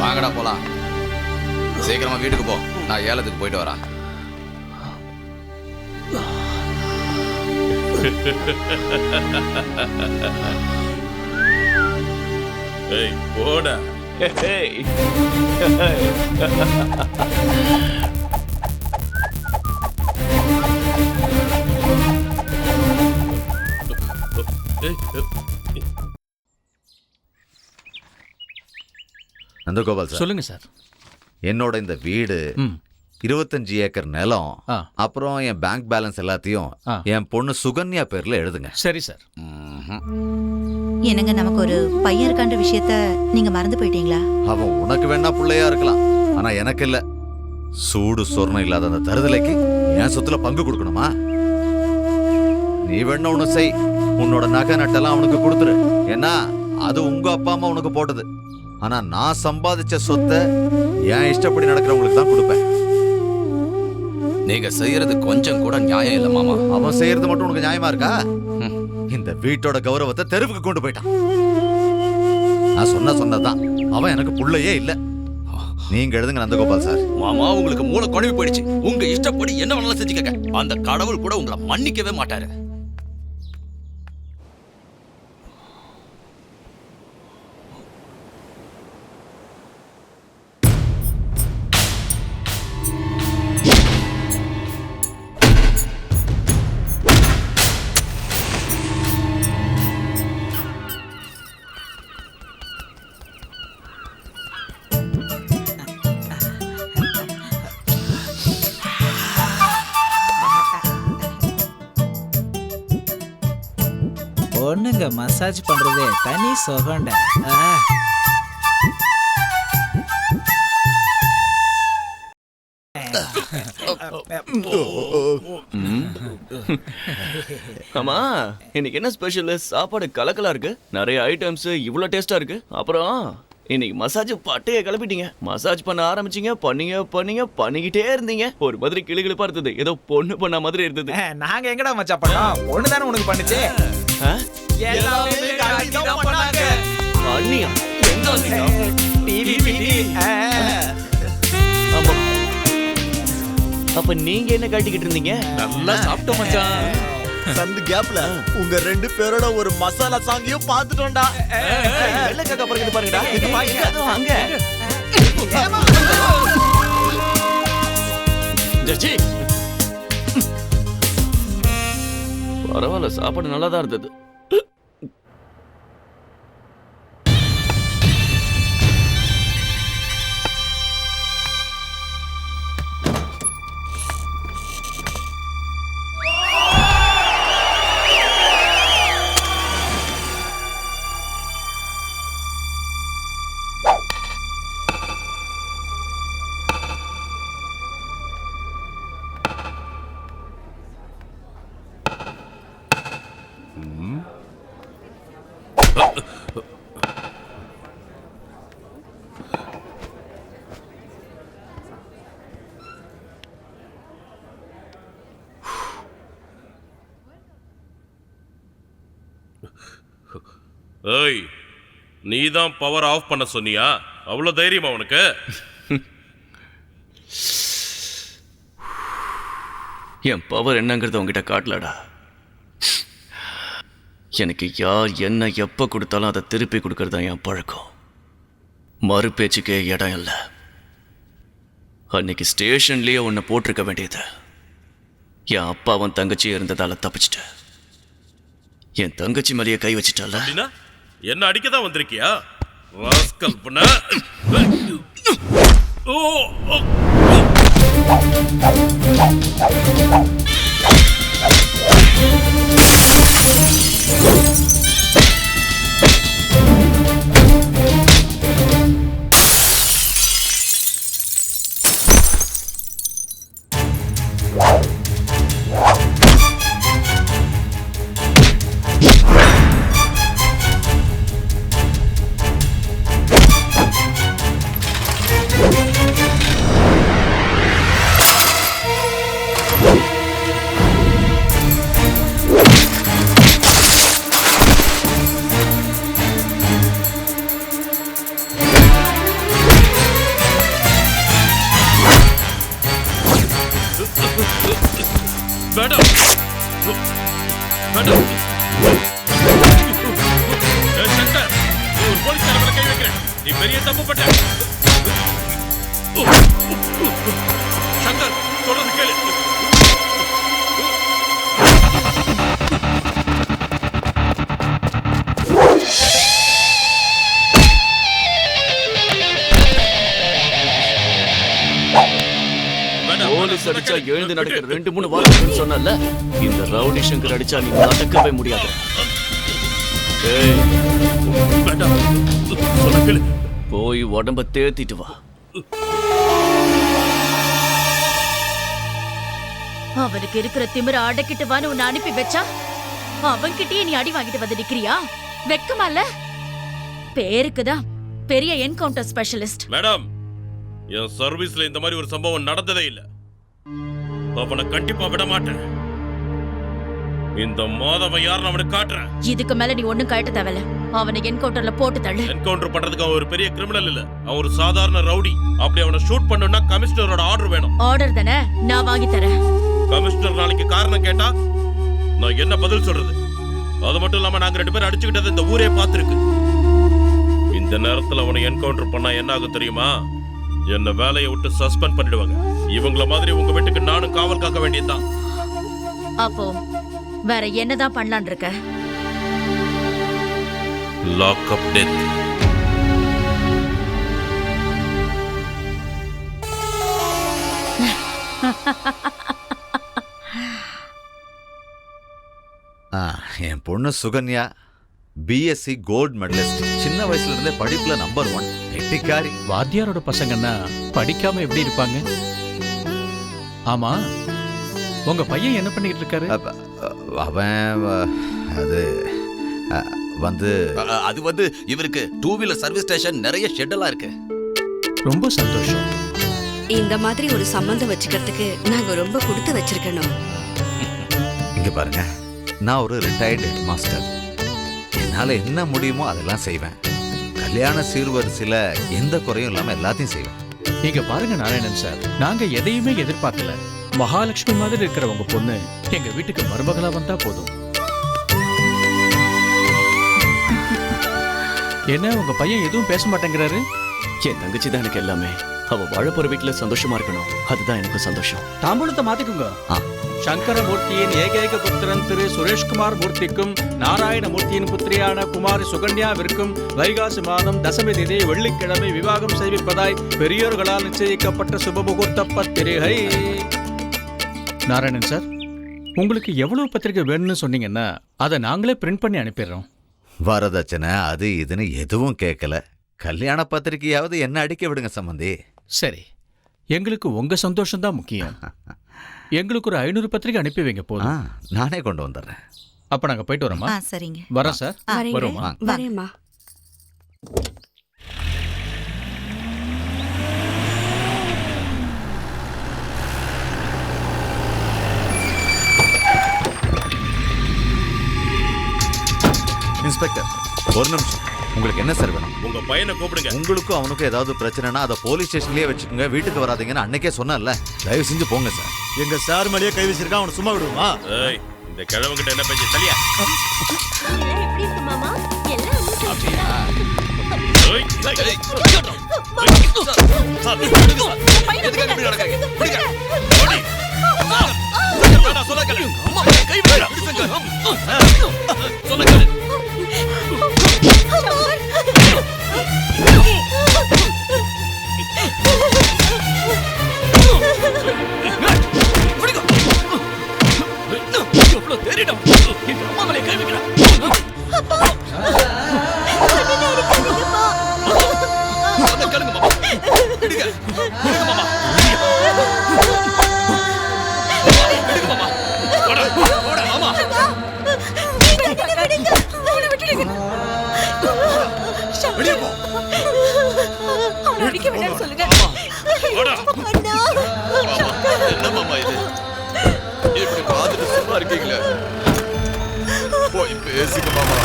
B: வாங்கடா போலாம். சீக்கிரமா வீட்டுக்கு போ, நான் ஏலத்துக்கு போயிட்டு வரேன்.
M: ஏய் போடா.
E: நந்தகோபால் சார்.
C: சொல்லுங்க சார்.
E: என்னோட இந்த வீடு, 25 ஏக்கர் நிலம், அப்புறம் என் பேங்க் பேலன்ஸ் எல்லாத்தையும் என் பொண்ணு சுகன்யா பேர்ல எழுதுங்க.
C: சரி சார்.
F: என்னங்க, நமக்கு ஒரு பையன் இருக்கான்ற விஷயத்த நீங்க மறந்து போயிட்டீங்களா?
E: அவன் உனக்கு வேணா பிள்ளையா இருக்கலாம், ஆனா எனக்கு இல்ல. சூடு சொர்ணம் இல்லாத அந்த தருதலைக்கு என் சொத்துல பங்கு கொடுக்கணுமா? நீ வேணா ஒண்ணு செய், உன்னோட நகை நட்டெல்லாம் அவனுக்கு கொடுத்துரு. ஏன்னா அது உங்க அப்பா அம்மா உனக்கு போட்டது. ஆனா நான் சம்பாதிச்ச சொத்தை என் இஷ்டப்படி நடக்கிறவங்களுக்கு தான் கொடுப்பேன்.
B: நீங்க செய்யறது கொஞ்சம் கூட நியாயம் இல்ல மாமா.
E: அவன் செய்யறது மட்டும் உனக்கு நியாயமா இருக்கா? இந்த வீட்டோட கௌரவத்தை தெருவுக்கு கொண்டு போயிட்டான். நான் சொன்னதான். அவன் எனக்கு புள்ளையே இல்ல. நீங்க எழுதுங்க நந்தகோபால் சார்.
B: மாமா, உங்களுக்கு மூளை குழம்பி போயிடுச்சு. உங்க இஷ்டப்படி என்ன வேணாலும் செஞ்சுக்கங்க. அந்த கடவுள் கூட உங்களை மன்னிக்கவே மாட்டாரு.
D: பொண்ணுங்க மசாஜ் பண்றதே தனி சுகண்டா.
C: ஆமா இன்னைக்கு என்ன ஸ்பெஷல்? சாப்பாடு கலக்கலா இருக்கு, நிறைய ஐட்டம்ஸ், இவ்வளோ டேஸ்டா இருக்கு. அப்புறம் இன்னைக்கு மசாஜ் பட்டையை கிளப்பிட்டீங்க. மசாஜ் பண்ண ஆரம்பிச்சீங்க, பண்ணிக்கிட்டே இருந்தீங்க. ஒரு மாதிரி கிளுகிளுப்பா இருந்தது, ஏதோ பொண்ணு பண்ண மாதிரி இருந்தது.
D: நாங்க எங்கடா மச்சா பண்ணோம்? பொண்ணு தானே உனக்கு பண்ணுச்சு. எல்லாமே காளி தான் பண்ணாங்க.
C: அண்ணியா? எங்க வந்தீங்க?
D: டிவி.
C: ஆமா. அப்ப நீங்க என்ன காட்டிக்கிட்டு இருந்தீங்க?
I: நல்லா சாப்பிட்டோம் மச்சான்.
L: சந்து கேப்ல உங்க 2 பேரோட ஒரு மசாலா சாங்கியும் பாத்துட்டோம்டா.
C: வெள்ளை காக்கா பறக்குது பாருங்கடா. இது வாங்க, அது வாங்க. ஜட்ஜி, பரவாயில்ல, சாப்பாடு நல்லா தான் இருந்தது.
M: ஏய், நீ தான் பவர் ஆஃப் பண்ண சொன்னியா? அவ்வளவு தைரியமா உனக்கு?
C: என் பவர் என்னங்கிறத உங்ககிட்ட காட்டலடா. எனக்கு யார் என்ன எப்ப கொடுத்தாலும் அதை திருப்பி கொடுக்கறது தான் என் பழக்கம். மறு பேச்சுக்கே இடம் இல்லை. அன்னைக்கு ஸ்டேஷன்லயே உன்னை போட்டிருக்க வேண்டியது. என் அப்பாவும் தங்கச்சியும் இருந்ததால தப்பிச்சிட்டேன். என் தங்கச்சி மேலேயே கை வச்சிட்டால.
M: என்ன அடிக்க தான் வந்திருக்கியா? ராஸ்கல் பண்ண. ஓ மேடம், மேடம், சங்கர், நீ ஒரு போலீஸ்கார மேல கை வைக்கிற. நீ பெரிய தப்பு பண்ண. சங்கர், சொல்றது கேளு.
C: போலீஸ் அடிச்சா எழுந்து நடக்கிற 2-3 வாரங்கள் சொன்னல, இந்த ரவுடி சங்கர் அடிச்சா நீ நடக்கவே முடியாது. போய் உடம்ப தேத்திட்டு வா.
K: அவனுக்கு இருக்கிற திமிர அடக்கிட்டு வான்னு உன்னை அனுப்பி வச்சா அவன்கிட்டயே நீ அடி வாங்கிட்டு வந்து நிக்கிறியா? வெக்கமா இல்ல? பேருக்குதான் பெரிய என்கவுண்டர் ஸ்பெஷலிஸ்ட்.
M: மேடம், என் சர்வீஸ்ல இந்த மாதிரி ஒரு சம்பவம் நடந்ததே இல்ல. அவனை கண்டிப்பா விட மாட்டேன். இந்த மாதவன் யாருன்னு அவனுக்கு காட்டுறேன்.
K: இதுக்கு மேல நீ ஒண்ணும் காட்ட தேவையில்ல. அவனை என்கவுண்டர்ல போட்டு தள்ளு.
M: என்கவுண்டர் பண்றதுக்கு அவன் ஒரு பெரிய கிரிமினல் இல்ல, அவன் ஒரு சாதாரண ரவுடி. அப்படி அவனை ஷூட் பண்ணனும்னா கமிஷனரோட ஆர்டர் வேணும்.
K: ஆர்டர் தானே, நான் வாங்கி தரேன்.
M: கமிஷனர் நாளைக்கு காரணம் கேட்டா நான் என்ன பதில் சொல்றது? அது மட்டும் இல்லாம நாங்க 2 பேரும் அடிச்சுக்கிட்டது இந்த ஊரே பார்த்திருக்கு. இந்த நேரத்துல அவனை என்கவுண்டர் பண்ணா என்ன ஆகும் தெரியுமா? என்ன வேலையை விட்டு சஸ்பெண்ட் பண்ணிடுவாங்க. இவங்கள மாதிரி உங்க வீட்டுக்கு நானும் காவல் காக்க வேண்டியதுதான்.
K: அப்போ வேற என்னதான் பண்ணலான் இருக்க?
M: லாக் அப் டெத்.
E: என் பொண்ணு சுகன்யா பிஎஸ்சி கோல்டு மெடலிஸ்ட். சின்ன வயசுல இருந்தே படிப்புல நம்பர் 1 கெட்டிக்காரி.
I: வாத்தியாரோட பசங்கன்னா படிக்காம எப்படி இருப்பாங்க? ஆமா, உங்க பையன் என்ன பண்ணிட்டு இருக்காரு?
E: அவன் அது
B: அது வந்து இவருக்கு 2 வீலர் சர்வீஸ் ஸ்டேஷன் நிறைய ஷெட்டெல்லாம் இருக்கு.
I: ரொம்ப சந்தோஷம்.
J: இந்த மாதிரி ஒரு சம்பந்தம் வச்சுக்கிறதுக்கு நாங்க ரொம்ப கொடுத்து வச்சிருக்கணும்.
E: இங்க பாருங்க, நான் ஒரு ரிட்டையர்டு ஹெட் மாஸ்டர். என்னால என்ன முடியுமோ அதெல்லாம் செய்வேன். கல்யாண சீர்வரிசையில எந்த குறையும் இல்லாம எல்லாத்தையும் செய்வேன்.
I: இங்க பாருங்க நாராயணன் சார், நாங்க எதையுமே எதிர்பார்க்கல. மகாலட்சுமி மாதிரி இருக்கிற உங்க பொண்ணு எங்க வீட்டுக்கு மருமகளா வந்தா போதும். என்ன உங்க பையன் எதுவும் பேச மாட்டேங்கிறாரு?
C: என் தங்கச்சி தான் எனக்கு எல்லாமே. அவ வாழ போற வீட்டுல சந்தோஷமா இருக்கணும், அதுதான் எனக்கு சந்தோஷம்.
I: தாம்பூலத்தை மாத்திக்குங்க. சங்கரமூர்த்தியின் ஏகைக புத்திரன் திரு சுரேஷ்குமார் மூர்த்திக்கும் நாராயண மூர்த்தியின் புத்திரியான குமாரி சுகன்யாவிற்கும் வைகாசி மாதம் தசமி தேதி வெள்ளிக்கிழமை விவாகம் செய்விப்பதாய் பெரியோர்களால் நிச்சயிக்கப்பட்ட சுப முகூர்த்த பத்திரிகை. நாராயணன் சார், உங்களுக்கு எவ்வளவு பத்திரிகை வேணும்னு சொன்னீங்கன்னா அதை நாங்களே பிரிண்ட் பண்ணி அனுப்பிடுறோம்.
E: வரதட்சணை அது இதுன்னு எதுவும் கேட்கல. கல்யாண பத்திரிக்கையாவது என்ன அடிக்க விடுங்க சம்பந்தி.
I: சரி, எங்களுக்கு உங்க சந்தோஷம் தான் முக்கியம். எங்களுக்கு ஒரு 500 பத்திரிகை அனுப்பி வைங்க போதும்.
E: நானே கொண்டு வந்துடுறேன்.
I: அப்ப நாங்க போயிட்டு வரோமா?
F: சரிங்க.
I: வரோம் சார். வரோமா?
J: வரேம்மா.
E: இன்ஸ்பெக்டர், ஒரு நிமிஷம். உங்களுக்கு என்ன சார் வேணும்?
M: உங்க பையனை கூப்பிடுங்க.
E: உங்களுக்கும் அவனுக்கும் ஏதாவது பிரச்சனைனா அதை போலீஸ் ஸ்டேஷன்லயே வச்சுக்கோங்க. வீட்டுக்கு வராதீங்கன்னு அன்னைக்கே சொன்னேன்ல. தயவு செஞ்சு போங்க சார்.
H: எங்க சார் மேலேயே கை வச்சிருக்கா, அவனை சும்மா விடுவோமா?
M: ஏய், இந்த கிழவங்கிட்ட என்ன பேச்சு? தலியா.
G: எப்படி இருக்கு மாமா? எல்லாம்
M: அப்படியா? ஏய், ஏய்.
B: என்னமாமா இது? இப்படி பார்த்துட்டு சும்மா இருக்கீங்களே, போய் பேசுங்க மாமா.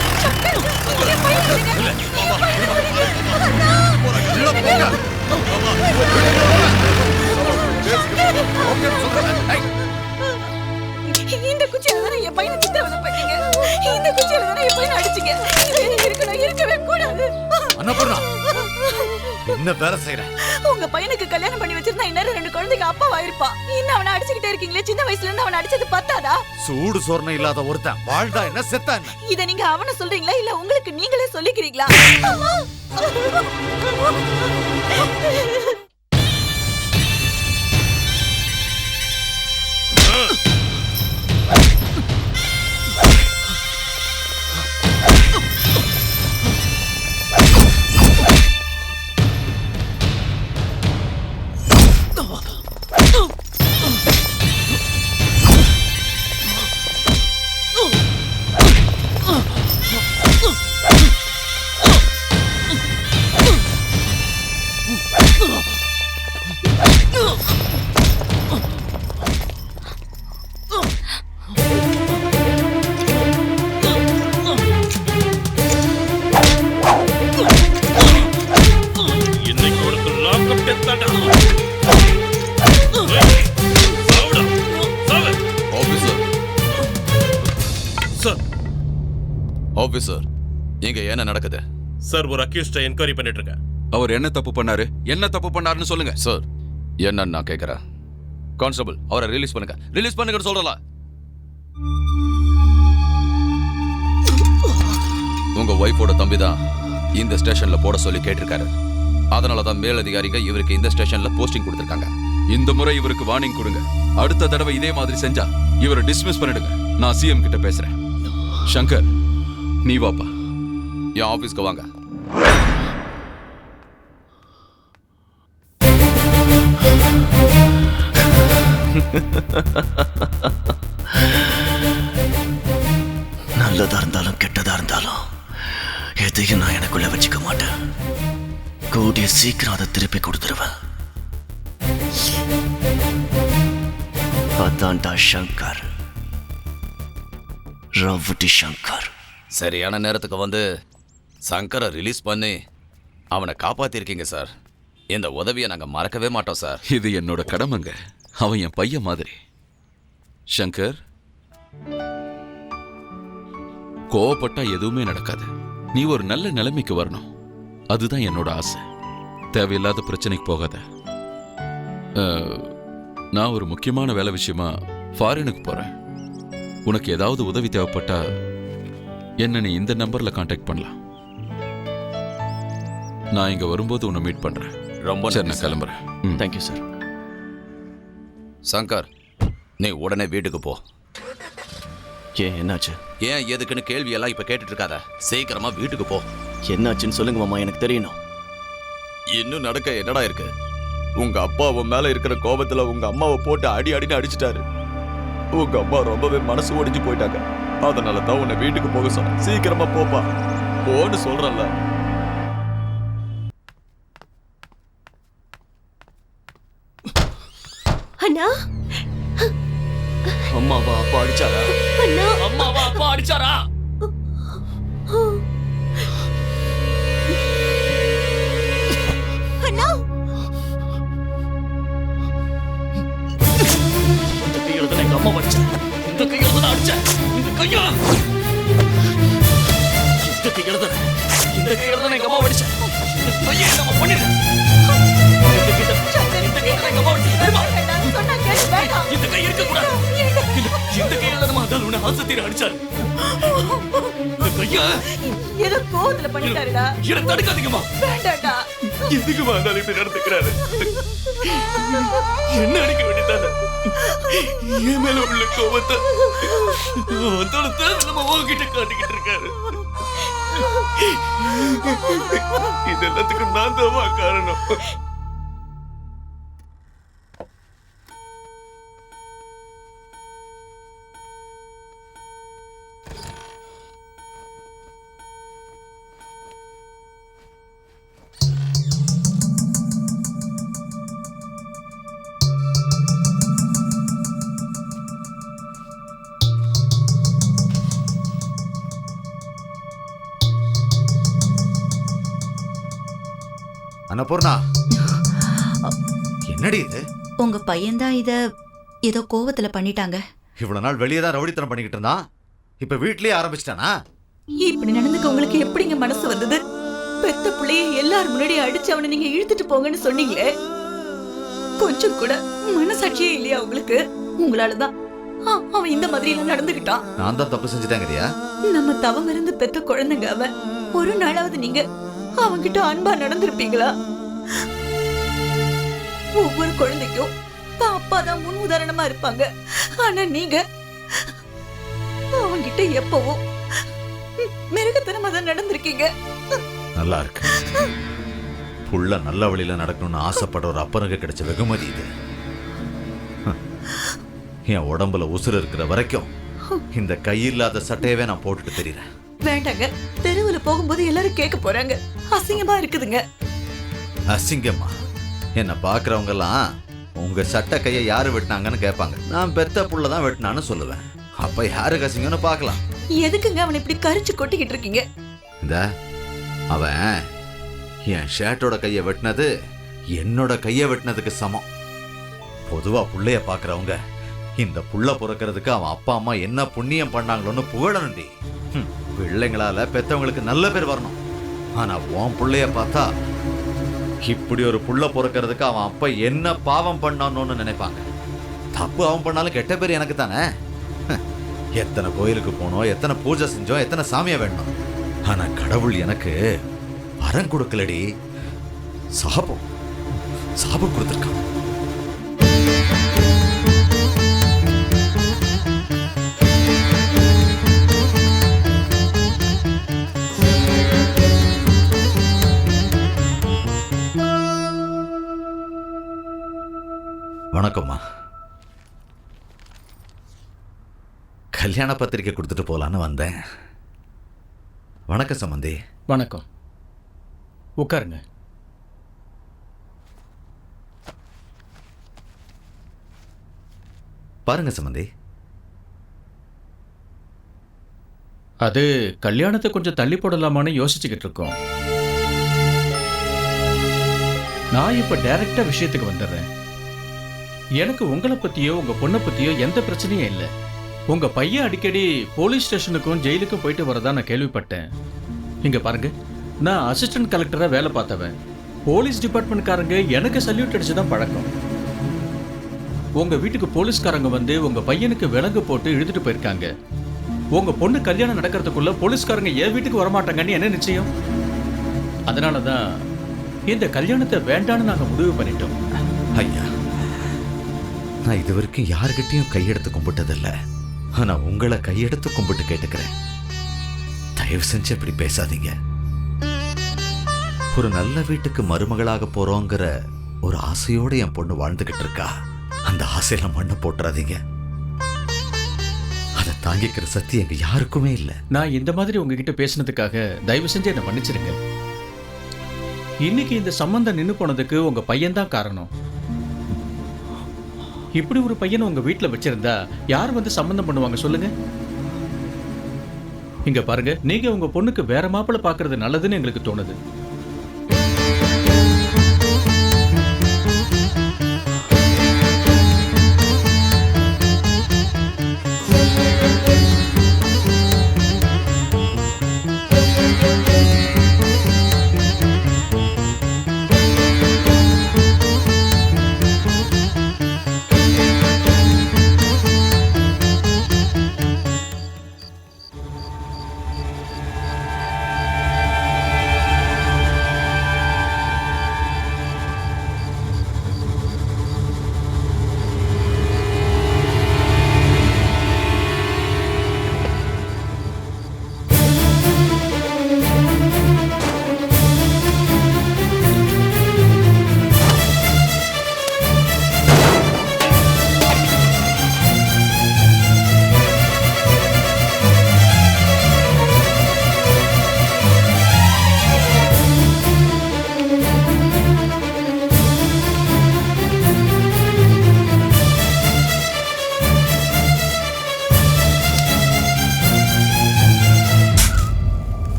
F: இந்த குச்சியால தானே என் பையனை சித்திரவதை பண்ணீங்க. இந்த குச்சியால தானே என் பையனை அடிச்சீங்க. இருக்கவே கூடாது.
E: அன்னபூர்ணா, என்ன வேலை செய்யற?
F: உங்க பையனுக்கு கல்யாணம் பண்ணி வச்சிருந்தா இன்னும் 2 குழந்தைங்க அப்பாவா இருப்பான். இன்னும் அவனை அடிச்சுக்கிட்டே இருக்கீங்களே. சின்ன வயசுல இருந்து அவனை அடிச்சது பத்தாதா?
E: சூடு சொரணை இல்லாத ஒருத்தன் வாழ்ந்தா என்ன செத்தா என்ன?
F: இத நீங்க அவனை சொல்றீங்களா இல்ல உங்களுக்கு நீங்களே சொல்லிக்கிறீங்களா?
B: ஆபீசர், இங்க என்ன நடக்குது?
M: சார், ஒரு அக்யூஸ்ட என்கொயரி பண்ணிட்டு இருக்கேன்.
A: அவர் என்ன தப்பு பண்ணாரு? என்ன தப்பு பண்ணாருன்னு சொல்லுங்க.
B: சார், என்னன்னு நான் கேட்கிறேன். கான்ஸ்டபிள், அவரை ரிலீஸ் பண்ணுங்க. ரிலீஸ் பண்ணுங்கன்னு சொல்றல. உங்க ஒய்ஃபோட தம்பி தான் இந்த ஸ்டேஷன்ல போட சொல்லி கேட்டிருக்காரு. அதனாலதான் மேலதிகாரிங்க இவருக்கு இந்த ஸ்டேஷன்ல போஸ்டிங் கொடுத்திருக்காங்க.
A: இந்த முறை இவருக்கு வார்னிங் கொடுங்க. அடுத்த தடவை இதே மாதிரி செஞ்சா இவரை டிஸ்மிஸ் பண்ணிடுங்க. நான் சிஎம் கிட்ட பேசுறேன். சங்கர், நீ வாப்பா, என் ஆபீஸ்க்கு வாங்க.
C: நல்லதா இருந்தாலும் கெட்டதா இருந்தாலும் எதையும் நான் எனக்குள்ள வச்சுக்க மாட்டேன். கூடிய சீக்கிரம் அதை திருப்பி கொடுத்துருவேன். அதான்டா சங்கர், ரவுடி சங்கர்.
B: சரியான நேரத்துக்கு வந்து சங்கரை ரிலீஸ் பண்ணி அவனை காப்பாத்திருக்கீங்க சார். இந்த உதவியை நாங்க மறக்கவே மாட்டோம் சார்.
A: இது என்னோட கடமைங்க. அவன் என் பையன் மாதிரி. சங்கர், கோவப்பட்டா எதுவுமே நடக்காது. நீ ஒரு நல்ல நிலைமைக்கு வரணும், அதுதான் என்னோட ஆசை. தேவையில்லாத பிரச்சனைக்கு போகாத. நான் ஒரு முக்கியமான வேலை விஷயமா ஃபாரினுக்கு போறேன். உனக்கு ஏதாவது உதவி தேவைப்பட்டா என்ன நீ இந்த நம்பர்ல கான்டாக்ட் பண்ணலாம். நான் இங்க வரும்போது உன்னை மீட் பண்றேன்.
B: ரொம்ப
A: சரி, நான் கிளம்புறேன்.
C: Thank you sir.
B: சங்கர், நீ உடனே வீட்டுக்கு போ.
C: ஏன் என்னாச்சு?
B: ஏன் எதுக்குன்னு கேள்வியெல்லாம் இப்ப கேட்டுட்டு இருக்காத. சீக்கிரமா வீட்டுக்கு போ.
C: என்னாச்சுன்னு சொல்லுங்க மாமா, எனக்கு தெரியணும்.
B: இன்னும் நடக்க என்னடா இருக்கு? உங்க அப்பா உன் மேல இருக்கிற கோபத்துல உங்க அம்மாவை போட்டு அடின்னு அடிச்சிட்டாரு. உங்க அம்மா ரொம்பவே மனசு ஒடிஞ்சு போயிட்டாங்க. அதனால தான் உன்னை வீட்டுக்கு போக சொன்னேன். சீக்கிரமா போப்பா, போன்னு சொல்றேன்ல.
G: அண்ணா,
C: அம்மாவா அப்பா அடிச்சாரா?
G: அண்ணா,
C: அம்மாவா அப்பா அடிச்சாரா?
G: அண்ணா,
C: இந்த கையில தான் எங்க அம்மா அடிச்சேன். இந்த கையில தான் அடிச்சேன். இந்த கையில எங்க அம்மா அடிச்சேன். இந்த கையை நம்ம பண்ணிடுறேன். இந்த கை இருக்க கூடாது. இந்த கையில நம்ம உன்னை ஆசத்தீர அடிச்சாரு. இந்த கையா
G: ஏதோ கோவத்துல பண்ணிட்டாருடா.
C: இதை தடுக்காதீங்கம்மா.
G: வேண்டாம்டா.
C: எதுக்குமா இருந்தாலும் இப்படி நடந்துக்கிறாரு? என்ன அடிக்க வேண்டியதானே? என் மேல உள்ள கோபத்தை அதோட தேவை உங்ககிட்ட காட்டிக்கிட்டு இருக்காரு. இது எல்லாத்துக்கும் நான் தான் காரணம்.
E: அன்னபூர்ணா, என்னடி இது?
F: உங்க பையன்தான் இத ஏதோ கோவத்துல பண்ணிட்டாங்க.
E: இவ்வளவு நாள் வெளியே தான் ரவுடித்தனம் பண்ணிக்கிட்டு இருந்தான், இப்ப வீட்லயே ஆரம்பிச்சிட்டானா?
F: இப்படி நடந்துக்க உங்களுக்கு எப்படிங்க மனசு வந்தது? பெத்த பிள்ளைய எல்லாரும் முன்னாடி அடிச்சு அவனை நீங்க இழுத்துட்டு போங்கன்னு சொன்னீங்களே, கொஞ்சம் கூட மனசாட்சியே இல்லையா உங்களுக்கு? உங்களாலதான் அவன் இந்த மாதிரி எல்லாம் நடந்துகிட்டான்.
E: நான் தான் தப்பு செஞ்சுட்டேங்கறியா?
F: நம்ம தவம் இருந்து பெத்த குழந்தைங்க அவன். ஒரு நாளாவது நீங்க அவன்கிட்ட அன்பா நடந்திருப்பீங்களா? ஒவ்வொரு குழந்தைக்கும் அப்பா தான் முன் உதாரணமா இருப்பாங்க. ஆனா நீங்க அவன்கிட்ட எப்பவும் மிருகத்தனமா தான் நடந்திருக்கீங்க.
E: நல்லா இருக்கு. புள்ள நல்ல வழியில நடக்கணும்னு ஆசைப்பட ஒரு அப்பனுக்கு கிடைச்ச வெகுமதி இது. என் உடம்புல உசுறு இருக்கிற வரைக்கும் இந்த கையில்லாத சட்டையவே நான் போட்டுட்டு தெரியுறேன்.
F: வேண்டாங்க, தெருவுல போகும்போது எல்லாரும் கேட்க போறாங்க. அசிங்கமா இருக்குதுங்க.
E: அசிங்கமா? என்ன பாக்குறவங்க எல்லாம் உங்க சட்டை கையை யாரு வெட்டினாங்கன்னு கேட்பாங்க. நான் பெத்த புள்ள தான் வெட்டினான்னு சொல்லுவேன். அப்ப யாருக்கு அசிங்கம்னு பார்க்கலாம்.
F: எதுக்குங்க அவனை இப்படி கரிச்சு கொட்டிக்கிட்டு இருக்கீங்க?
E: இந்த அவன் என் ஷர்ட்டோட கையை வெட்டினது என்னோட கையை வெட்டினதுக்கு சமம். பொதுவா புள்ளைய பாக்குறவங்க இந்த புள்ள பிறக்கிறதுக்கு அவன் அப்பா அம்மா என்ன புண்ணியம் பண்ணாங்களோன்னு புகழணுண்டி. பிள்ளைங்களால பெத்தவங்களுக்கு நல்ல பேர் வரணும். ஆனா உன் புள்ளைய பார்த்தா இப்படி ஒரு புள்ள பிறக்கிறதுக்கு அவன் அப்பா என்ன பாவம் பண்ணான்னு நினைப்பாங்க. தப்பு அவன் பண்ணாலும் கெட்ட பேர் எனக்கு தானே. எத்தனை கோயிலுக்கு போனோம், எத்தனை பூஜை செஞ்சோம், எத்தனை சாமியா வேணும். ஆனா கடவுள் எனக்கு வரம் கொடுக்கலடி, சாபம் கொடுத்துருக்கான். வணக்கம்மா. கல்யாண பத்திரிக்கை கொடுத்துட்டு போலான்னு வந்தேன். வணக்கம் சம்பந்தி.
I: வணக்கம், உட்காருங்க.
E: பாருங்க சம்பந்தி.
I: அது கல்யாணத்தை கொஞ்சம் தள்ளி போடலாமான்னு யோசிச்சுக்கிட்டு இருக்கோம். நான் இப்ப டைரக்டா விஷயத்துக்கு வந்துடுறேன். எனக்கு உங்களை பத்தியோ உங்க பொண்ணை பத்தியோ எந்த பிரச்சனையும் இல்லை. உங்க பையன் அடிக்கடி போலீஸ் ஸ்டேஷனுக்கும் ஜெயிலுக்கும் போயிட்டு வரதா நான் கேள்விப்பட்டேன். இங்க பாருங்க, நான் அசிஸ்டன்ட் கலெக்டரா வேலை பார்த்தவன். போலீஸ் டிபார்ட்மெண்ட்காரங்க எனக்கு சல்யூட் அடிச்சுதான் பழக்கம். உங்க வீட்டுக்கு போலீஸ்காரங்க வந்து உங்க பையனுக்கு விலங்கு போட்டு இழுத்துட்டு போயிருக்காங்க. உங்க பொண்ணு கல்யாணம் நடக்கிறதுக்குள்ள போலீஸ்காரங்க என் வீட்டுக்கு வரமாட்டாங்கன்னு என்ன நிச்சயம்? அதனாலதான் இந்த கல்யாணத்தை வேண்டான்னு நாங்க முடிவு பண்ணிட்டோம்.
E: ஐயா, நான் இது வரைக்கும் யாருக்கிட்டையும் கையெடுத்து கும்பிட்டதில்லை. ஆனா உங்களை கையெடுத்து கும்பிட்டு கேட்டுக்கிறேன், தயவு செஞ்சு இப்படி பேசாதீங்க. ஒரு நல்ல வீட்டுக்கு மருமகளாக போறோங்கிற ஒரு ஆசையோட என் பொண்ணு வாழ்ந்துகிட்டு இருக்கா. அந்த ஆசையில மண்ணை போட்டுறாதீங்க. அதை தாங்கிக்கிற சக்தி எங்க யாருக்குமே இல்லை.
I: நான் இந்த மாதிரி உங்ககிட்ட பேசினதுக்காக தயவு செஞ்சு என்னை மன்னிச்சிருங்க. இன்னைக்கு இந்த சம்பந்தம் நின்னு போனதுக்கு உங்க பையன் தான் காரணம். இப்படி ஒரு பையனை உங்க வீட்டுல வச்சிருந்தா யார் வந்து சம்பந்தம் பண்ணுவாங்க சொல்லுங்க? இங்க பாருங்க, நீங்க உங்க பொண்ணுக்கு வேற மாப்பிள்ளை பாக்குறது நல்லதுன்னு எங்களுக்கு தோணுது.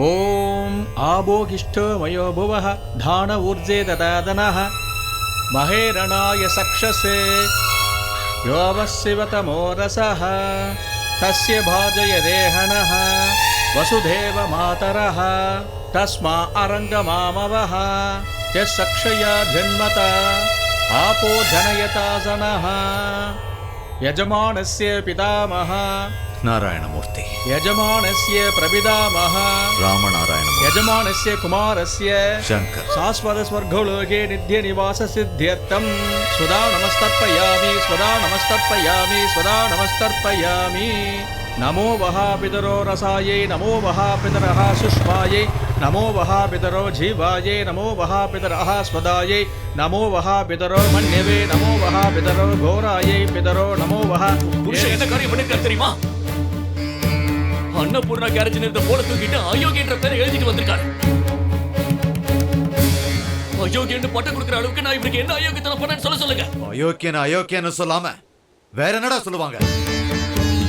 I: ஓம் ஆபோகிஷ்டோ மயோ புவः தான ஊர்ஜே ததாதனः மகேரணாய சக்ஷசே யோவசிவதமோ ரசः தஸ்ய பாஜய தேஹனः வசுதேவ மாதரः தஸ்மா அரங்கமாமவः யஸ் சக்ஷயா ஜன்மதா ஆபோ ஜனயதாசனः யஜமானஸ்ய பிதாமஹ
E: நாராயணமூர்த்தி,
I: यजमानस्य प्रपितामहः
E: ராமநாராயணமூர்த்தி,
I: यजमानस्य कुमारस्य
E: சங்கர்,
I: शाश्वत स्वर्गलोके नित्य निवास सिद्ध्यर्थं स्वदा नमस्तर्पयामि स्वदा नमस्तर्पयामि स्वदा नमस्तर्पयामि. नमो वः पितरो रसायै नमो वः पितरः सुष्मायै नमो वः पितरो जीवायै नमो वः पितरः स्वदायै नमो वः पितरो मन्यवे नमो वः पितरो घोरायै पितरो नमो वः.
C: புருஷன் என்ன காரியம் பண்ணிருக்காரு தெரியுமா? அன்னபூர்ணா கேரேஜ் இருந்த போல தூக்கிட்டு அயோக்கியன்ற பேரை எழுதிட்டு வந்திருக்காரு. அயோக்கியன்னு பட்டம் கொடுக்குற அளவுக்கு நான் இவருக்கு என்ன அயோக்கியத்தனம் பண்ணேன்னு சொல்லுங்க.
E: அயோக்கியன்னு சொல்லாம வேற என்னடா சொல்லுவாங்க?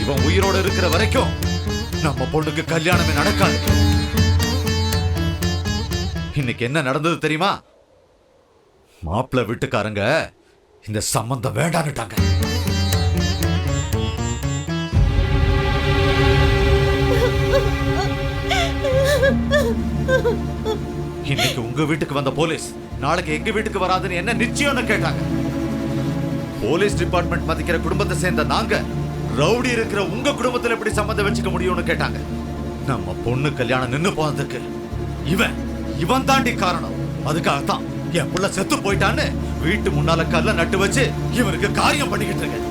E: இவன் உயிரோட இருக்கிற வரைக்கும் நம்ம பொண்ணுக்கு கல்யாணமே நடக்காது. இன்னைக்கு என்ன நடந்தது தெரியுமா? மாப்பிள்ளை வீட்டுக்காரங்க இந்த சம்பந்தம் வேண்டான்னுட்டாங்க. இன்னைக்கு உங்க வீட்டுக்கு வந்த போலீஸ் நாளைக்கு எங்க வீட்டுக்கு வராதுன்னு என்ன நிச்சயம்னு கேட்டாங்க. போலீஸ் டிபார்ட்மெண்ட் மதிக்கிற குடும்பத்தை சேர்ந்த நாங்க ரவுடி இருக்கிற உங்க குடும்பத்துல எப்படி சம்பந்தம் வச்சுக்க முடியும்னு கேட்டாங்க. நம்ம பொண்ணு கல்யாணம் நின்னு போனதுக்கு இவன் தாண்டி காரணம். அதுக்காகத்தான் என் புள்ள செத்து போயிட்டான்னு வீட்டு முன்னால கல்ல நட்டு வச்சு இவனுக்கு காரியம் பண்ணிக்கிட்டு இருக்கேன்.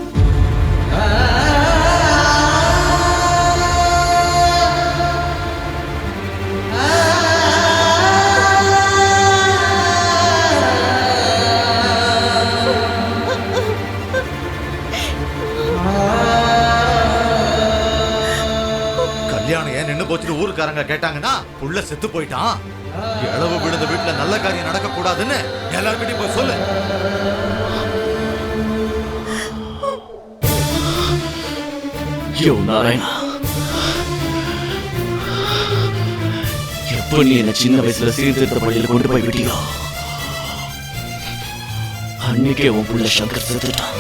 E: கல்யாணம் ஏன் நின்னு போச்சுன்னு ஊருக்காரங்க கேட்டாங்கன்னா புள்ள செத்து போயிட்டான், இளவு விழுந்த வீட்டுல நல்ல காரியம் நடக்க கூடாதுன்னு எல்லார்கிட்டயும் போய் சொல்லு.
C: யோ நாராயணா, எப்ப நீ என்ன சின்ன வயசுல சீர்திருத்த பள்ளியில கொண்டு போய் விட்டியோ அன்னைக்கே உன் புள்ள சங்கர் செத்துட்டான்.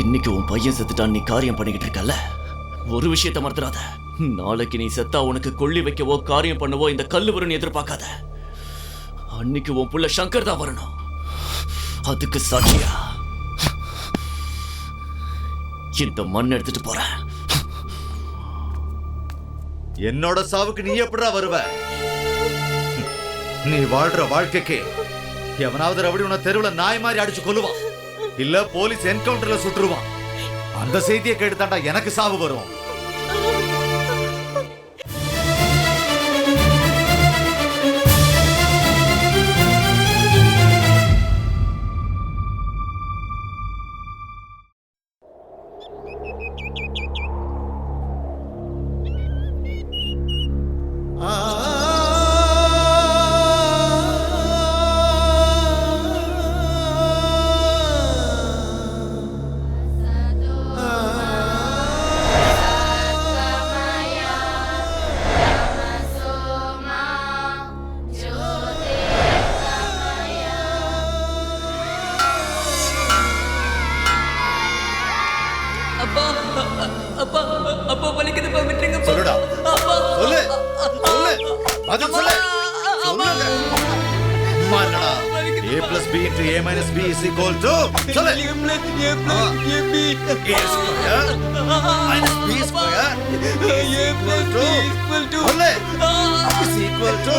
C: இன்னைக்கு உன் பையன் செத்துட்டான், நீ காரியம் பண்ணிக்கிட்டு இருக்கல. ஒரு விஷயத்தை மறந்துடாத, நாளைக்கு நீ செத்தா உனக்கு கொள்ளி வைக்கவோ காரியம் பண்ணவோ இந்த கல்லு வரும்னு எதிர்பார்க்காத. அன்னைக்கு உன் புள்ள சங்கர் தான் வரணும். அதுக்கு சாட்சியா இந்த மண் எடுத்துட்டு போறேன்.
E: என்னோட சாவுக்கு நீ எப்படிடா வருவ? நீ வாழ்ற வாழ்க்கைக்கு எவனாவது ரவுடி உன தெருவுல நாய் மாதிரி அடிச்சு கொல்லுவான், இல்ல போலீஸ் என்கவுண்டர்ல சுட்டுருவான். அந்த செய்தியை கேட்டுதாண்டா எனக்கு சாவு வரும். சொல்லுடா, சொல்லு, சொல்லு, பதில் சொல்லு, சொல்லுங்க. அம்மா என்னடா? A plus B into A minus B is equal to சொல்லு. A square minus B square is equal to சொல்லு. is equal to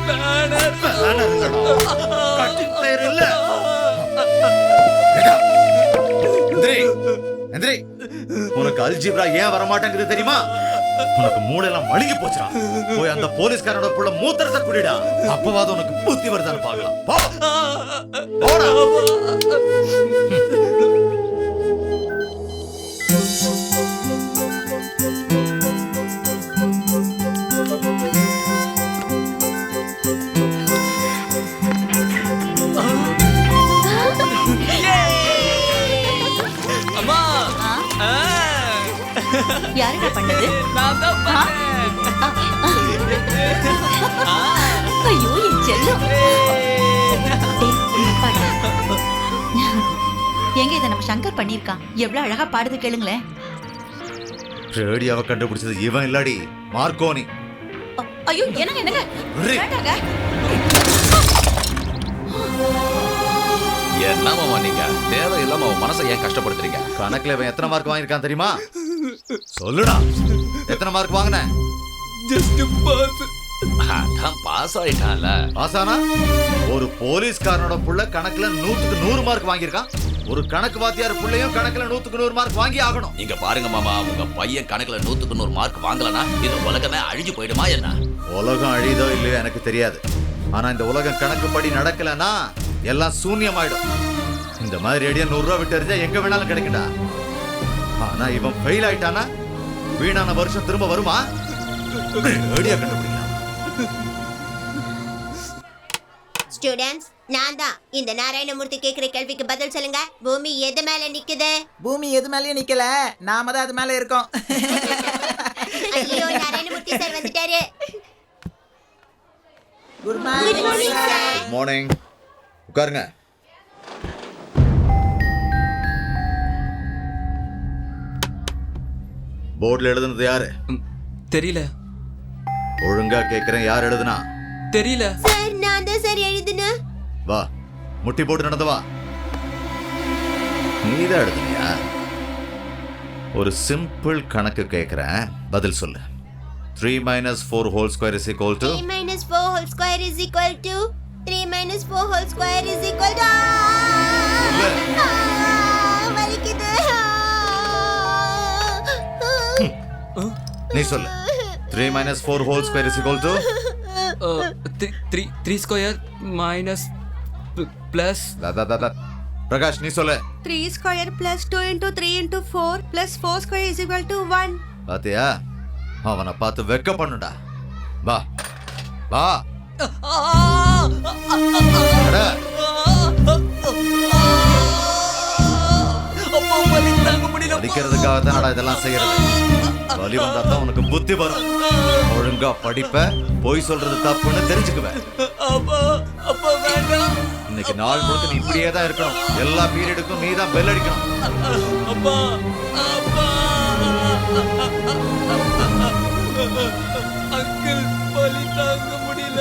E: banner இல்லடா, cutting player இல்ல. ஏடா எந்திரி, எந்திரி. உனக்கு அல்ஜிப்ரா ஏன் வர மாட்டேங்குது தெரியுமா? உனக்கு மூளையெல்லாம் மழுங்கி போச்சுடா. போய் அந்த போலீஸ்காரோட புள்ள மூத்திரத்தை குடிடா, அப்பவாது உனக்கு புத்தி வருதான்னு பார்க்கலாம். போ, போடா.
F: யாரடா பண்ணது? ஐயோ என் செல்லம். எங்க இதை நம்ம சங்கர் பண்ணிருக்கான், எவ்வளவு அழகா பாடுது கேளுங்களேன்.
E: ரேடியோவை கண்டுபிடிச்சது இவன் இல்லடி, மார்க்கோனி.
F: ஐயோ என்னங்க என்னங்க வேண்டாங்க.
B: என்னமாமா நீங்க தேவையில்லாம அவன் மனசை ஏன் கஷ்டப்படுத்துறீங்க?
E: கணக்குல இவன் எத்தனை மார்க் வாங்கியிருக்கான் தெரியுமா? சொல்லுடா, எத்தனை மார்க் வாங்கின?
D: Just pass.
B: அதான் பாஸ் ஆயிட்டான்ல.
E: பாஸ் ஆனா ஒரு போலீஸ்காரனோட புள்ள கணக்குல 100க்கு 100 மார்க் வாங்கியிருக்கான். ஒரு கணக்கு வாத்தியார் புள்ளையும் கணக்குல 100க்கு 100 மார்க் வாங்கி ஆகணும்.
B: இங்க பாருங்க மாமா, உங்க பையன் கணக்குல 100க்கு 100 மார்க் வாங்கலனா இந்த உலகமே அழிஞ்சு போயிடுமா என்ன?
E: உலகம் அழியுதோ இல்லையோ எனக்கு தெரியாது, ஆனா இந்த உலகம் கணக்குப்படி நடக்கலன்னா எல்லாம் சூன்யமாயிடும். இந்த மாதிரி ரேடியோ 100 ரூபா விட்டு எறிஞ்சா எங்க வேணாலும் கிடைக்குடா. ஆனா இவன் ஃபெயில் ஆயிட்டானா வீணான வருஷம் திரும்ப வருமா? ரேடியோ கண்டுபிடிக்கலாம்.
G: ஸ்டூடண்ட்ஸ், நான் தான். இந்த நாராயணமூர்த்தி கேக்குற கேள்விக்கு பதில் சொல்லுங்க. பூமி எது மேல நிக்குது?
D: பூமி எது மேலயும் நிக்கல, நாம தான் அது மேல இருக்கோம்.
G: ஐயோ, நாராயணமூர்த்தி சார் வந்துட்டாரு.
D: Good morning
G: sir.
E: மார்னிங். உட்காருங்க. போர்ட்ல எழுதுனது யாரு?
D: தெரியல.
E: ஒழுங்கா கேக்குறேன், யார் எழுதுனா?
D: தெரியல
G: சார், நான் தான் சார் எழுதுனேன்.
E: வா முட்டி போட்டு நடந்து வா. நீதான் எழுதுனியா? ஒரு சிம்பிள் கணக்கு கேட்கிறேன், பதில் சொல்லு. 3 - 4 whole square is equal to
G: 3 - 4 whole square is equal to 3 - 4 whole square is equal to வலிக்குது.
E: நீ சொல்லு. 3 - 4 whole square is equal to
N: 3 square minus plus
E: Prakash நீ சொல்லு.
J: 3 square plus 2 into 3 into 4 plus 4 square is equal to 1.
E: பாத்தியா, அவனை பார்த்து வெக்க பண்ணுடா. வா வா அட. படிக்கிறதுக்காக தானடா இதெல்லாம் செய்யறது. வலி வந்தா தான் உனக்கு புத்தி வரும். ஒழுங்கா படிப்ப, போய் சொல்றது தப்புன்னு தெரிஞ்சுக்குவேன். இன்னைக்கு நாள் முழுக்க நீ இப்படியே தான் இருக்கணும். எல்லா பீரியடுக்கும் நீ தான் பெல் அடிக்கணும்.
N: அங்கிள் வலி தாங்க முடியல.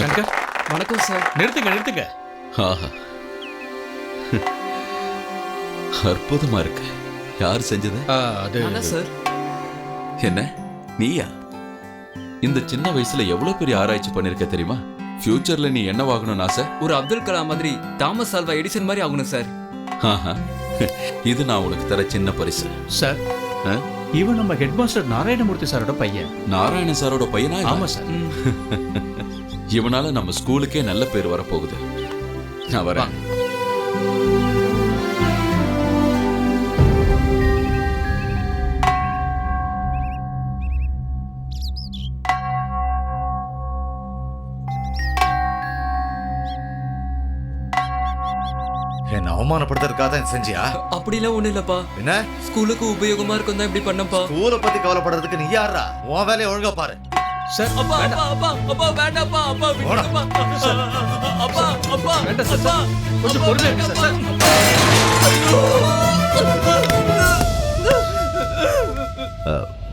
I: சங்கர்,
N: வணக்கம் சார்.
I: நிறுத்துங்க.
B: ஆஹா, அற்புதமா இருக்கு. யார் செஞ்சது?
I: அது
N: சார்.
B: என்ன நீயா? இந்த சின்ன வயசுல எவ்வளவு பெரிய ஆராய்ச்சி பண்ணிருக்க தெரியுமா? ஃபியூச்சர்ல நீ என்ன ஆகணும்னு ஆசை?
N: ஒரு அப்துல் கலாம் மாதிரி, தாமஸ் ஆல்வா எடிசன் மாதிரி ஆகணும் சார்.
B: ஆஹா, இது நான் உனக்கு தர சின்ன பரிசு.
I: சார், இவன் நம்ம ஹெட் மாஸ்டர் நாராயணமூர்த்தி சாரோட பையன்.
B: நாராயண சாரோட பையனா?
I: ஆமா சார்.
B: இவனால நம்ம ஸ்கூலுக்கே நல்ல பேர் வரப்போகுது. நான் வரேன்.
E: என்ன அவமானப்படுத்துறதுக்காக தான் செஞ்சியா?
N: அப்படிலாம் ஒண்ணு இல்லப்பா.
E: என்ன
N: ஸ்கூலுக்கு உபயோகமா இருக்கும் தான் இப்படி பண்ணப்பா.
E: ஸ்கூலை பத்தி கவலைப்படுறதுக்கு நீ யாரா? உன் வேலையை ஒழுங்கா பாரு.
I: சார்,
N: அப்பா வேண்டாப்பா. அப்பா விட்டுடுப்பா. அப்பா
I: வேண்டாம் சார். கொஞ்சம் பொறுமையா இருங்க சார்.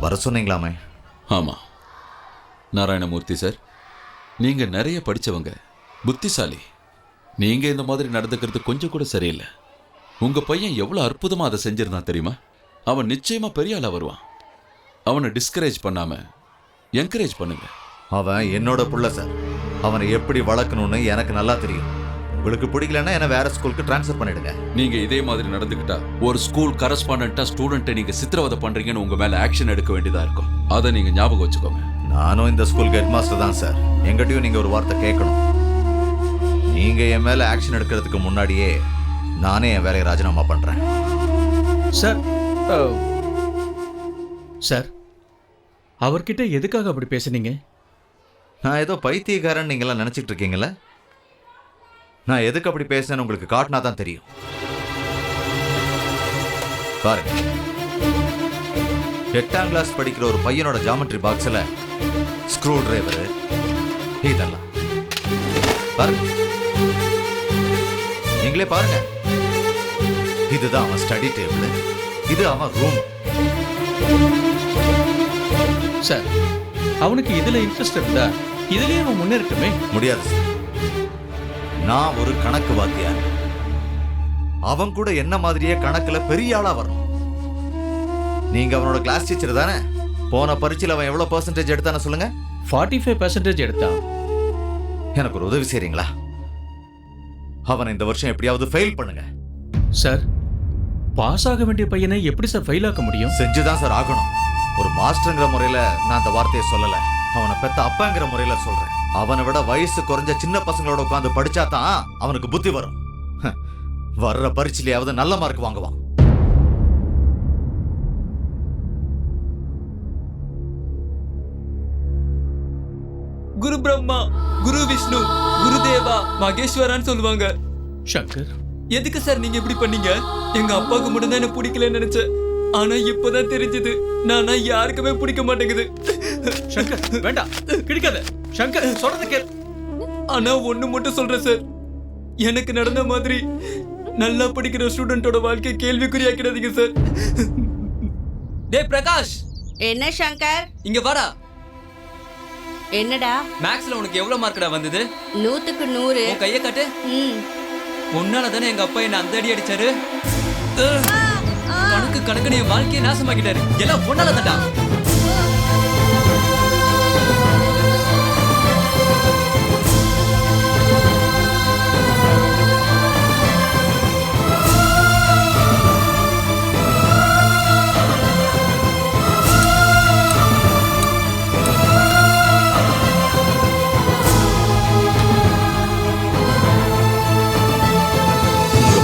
E: வர சொன்னீங்களாமே?
B: ஆமா நாராயணமூர்த்தி சார், நீங்க நிறைய படிச்சவங்க, புத்திசாலி. நீங்க இந்த மாதிரி நடந்துக்கிறது கொஞ்சம் கூட சரியில்லை. உங்க பையன் எவ்வளவு அற்புதமா அதை செஞ்சிருந்தான் தெரியுமா? அவன் நிச்சயமா பெரிய ஆளா வருவான். அவனை டிஸ்கரேஜ் பண்ணாம என்கரேஜ் பண்ணுங்க.
E: அவன் என்னோட புள்ள சார். அவனை எப்படி வளர்க்கணும்னு எனக்கு நல்லா தெரியும். உங்களுக்கு பிடிக்கலன்னா என்ன வேற ஸ்கூலுக்கு ட்ரான்ஸ்ஃபர் பண்ணிடுங்க.
B: நீங்க இதே மாதிரி நடந்துக்கிட்டா ஒரு ஸ்கூல் கரஸ்பாண்டன்ட்டா ஸ்டூடெண்ட்டை நீங்க சித்திரவதை பண்றீங்கன்னு உங்க மேல ஆக்ஷன் எடுக்க வேண்டியதா இருக்கும். அதை நீங்க ஞாபகம் வச்சுக்கோங்க.
E: நானும் இந்த ஸ்கூலுக்கு ஹெட் மாஸ்டர் தான் சார். எங்கிட்டயும் நீங்க ஒரு வார்த்தை கேட்கணும். நீங்க என் மேல ஆக்ஷன் எடுக்கிறதுக்கு முன்னாடியே நானே என் வேலையை ராஜினாமா பண்றேன்.
I: சார், சார், அவர்கிட்ட எதுக்காக அப்படி பேசுனீங்க?
E: நான் ஏதோ பைத்தியக்காரன் நீங்களாம் நினைச்சிட்டு இருக்கீங்களா? நான் எதுக்கு அப்படி பேசுனேன்னு உங்களுக்கு காட்டினா தான் தெரியும். பாருங்க, 8ஆம் கிளாஸ் படிக்கிற ஒரு பையனோட ஜாமெட்ரி பாக்ஸ்ல ஸ்க்ரூ டிரைவர் இதெல்லாம் பாருங்க. நீங்களே பாருங்க. இதுதான் அவன் ஸ்டடி டேபிள், இது அவன் ரூம்.
I: சார், அவனுக்கு இதுல இன்ட்ரெஸ்ட் இருந்தா இதுலயே அவன் முன்னேறட்டுமே.
E: முடியாது சார். நான் ஒரு கணக்கு வாத்தியார். அவன் கூட என்ன மாதிரியே கணக்குல பெரிய ஆளா வரணும். நீங்க அவனோட கிளாஸ் டீச்சர் தானே? போன பரீட்சையில் அவன் எவ்வளவு பெர்சன்டேஜ் எடுத்தான்னு சொல்லுங்க.
I: 45% எடுத்தான்.
E: எனக்கு ஒரு உதவி செய்றீங்களா? அவனை இந்த வருஷம் எப்படியாவது ஃபெயில் பண்ணுங்க.
I: சார், பாஸ் ஆக வேண்டிய பையனை எப்படி சார் ஃபெயில் ஆக்க முடியும்?
E: செஞ்சுதான் சார் ஆகணும். ஒரு மாஸ்டர்ங்கிற முறையில நான் அந்த வார்த்தையை சொல்லல. அவனை பெத்த அப்பாங்கிற முறையில சொல்றேன். அவனை விட வயசு குறைஞ்ச சின்ன பசங்களோட உட்காந்து படிச்சா தான் அவனுக்கு புத்தி வரும். வர்ற பரீட்சையிலாவது நல்ல மார்க் வாங்குவான்.
N: குரு விஷ்ணு, குருதேவா, மகேஸ்வரான்னு சொல்லுவாங்க.
I: சங்கர்,
N: எதுக்கு சார் நீங்க இப்படி பண்ணீங்க? எங்க அப்பாவுக்கு மட்டும் தான் என்ன பிடிக்கலன்னு நினைச்சேன். ஆனா இப்பதான் தெரிஞ்சது நானா யாருக்குமே பிடிக்க மாட்டேங்குது.
I: சங்கர் வேண்டாம், கிடிக்காத. சங்கர் சொல்றது கேள்.
N: ஆனா ஒண்ணு மட்டும் சொல்றேன் சார், எனக்கு நடந்த மாதிரி நல்லா படிக்கிற ஸ்டூடெண்டோட வாழ்க்கை கேள்விக்குறியாக்கிடாதீங்க சார். டேய் பிரகாஷ்,
J: என்ன சங்கர்?
N: இங்க வாடா.
J: என்னடா?
N: மேக்ஸ்ல உனக்கு எவ்வளவு மார்க்கடா வந்தது?
J: 100க்கு 100.
N: உன் கைய காட்டு. உன்னால தானே எங்க அப்பா என்ன அந்த அடி அடிச்சாரு. கணக்கு கணக்குன்னு என் வாழ்க்கையை நாசமாக்கிட்டாரு. எல்லாம் ஒன்னால தான்டா.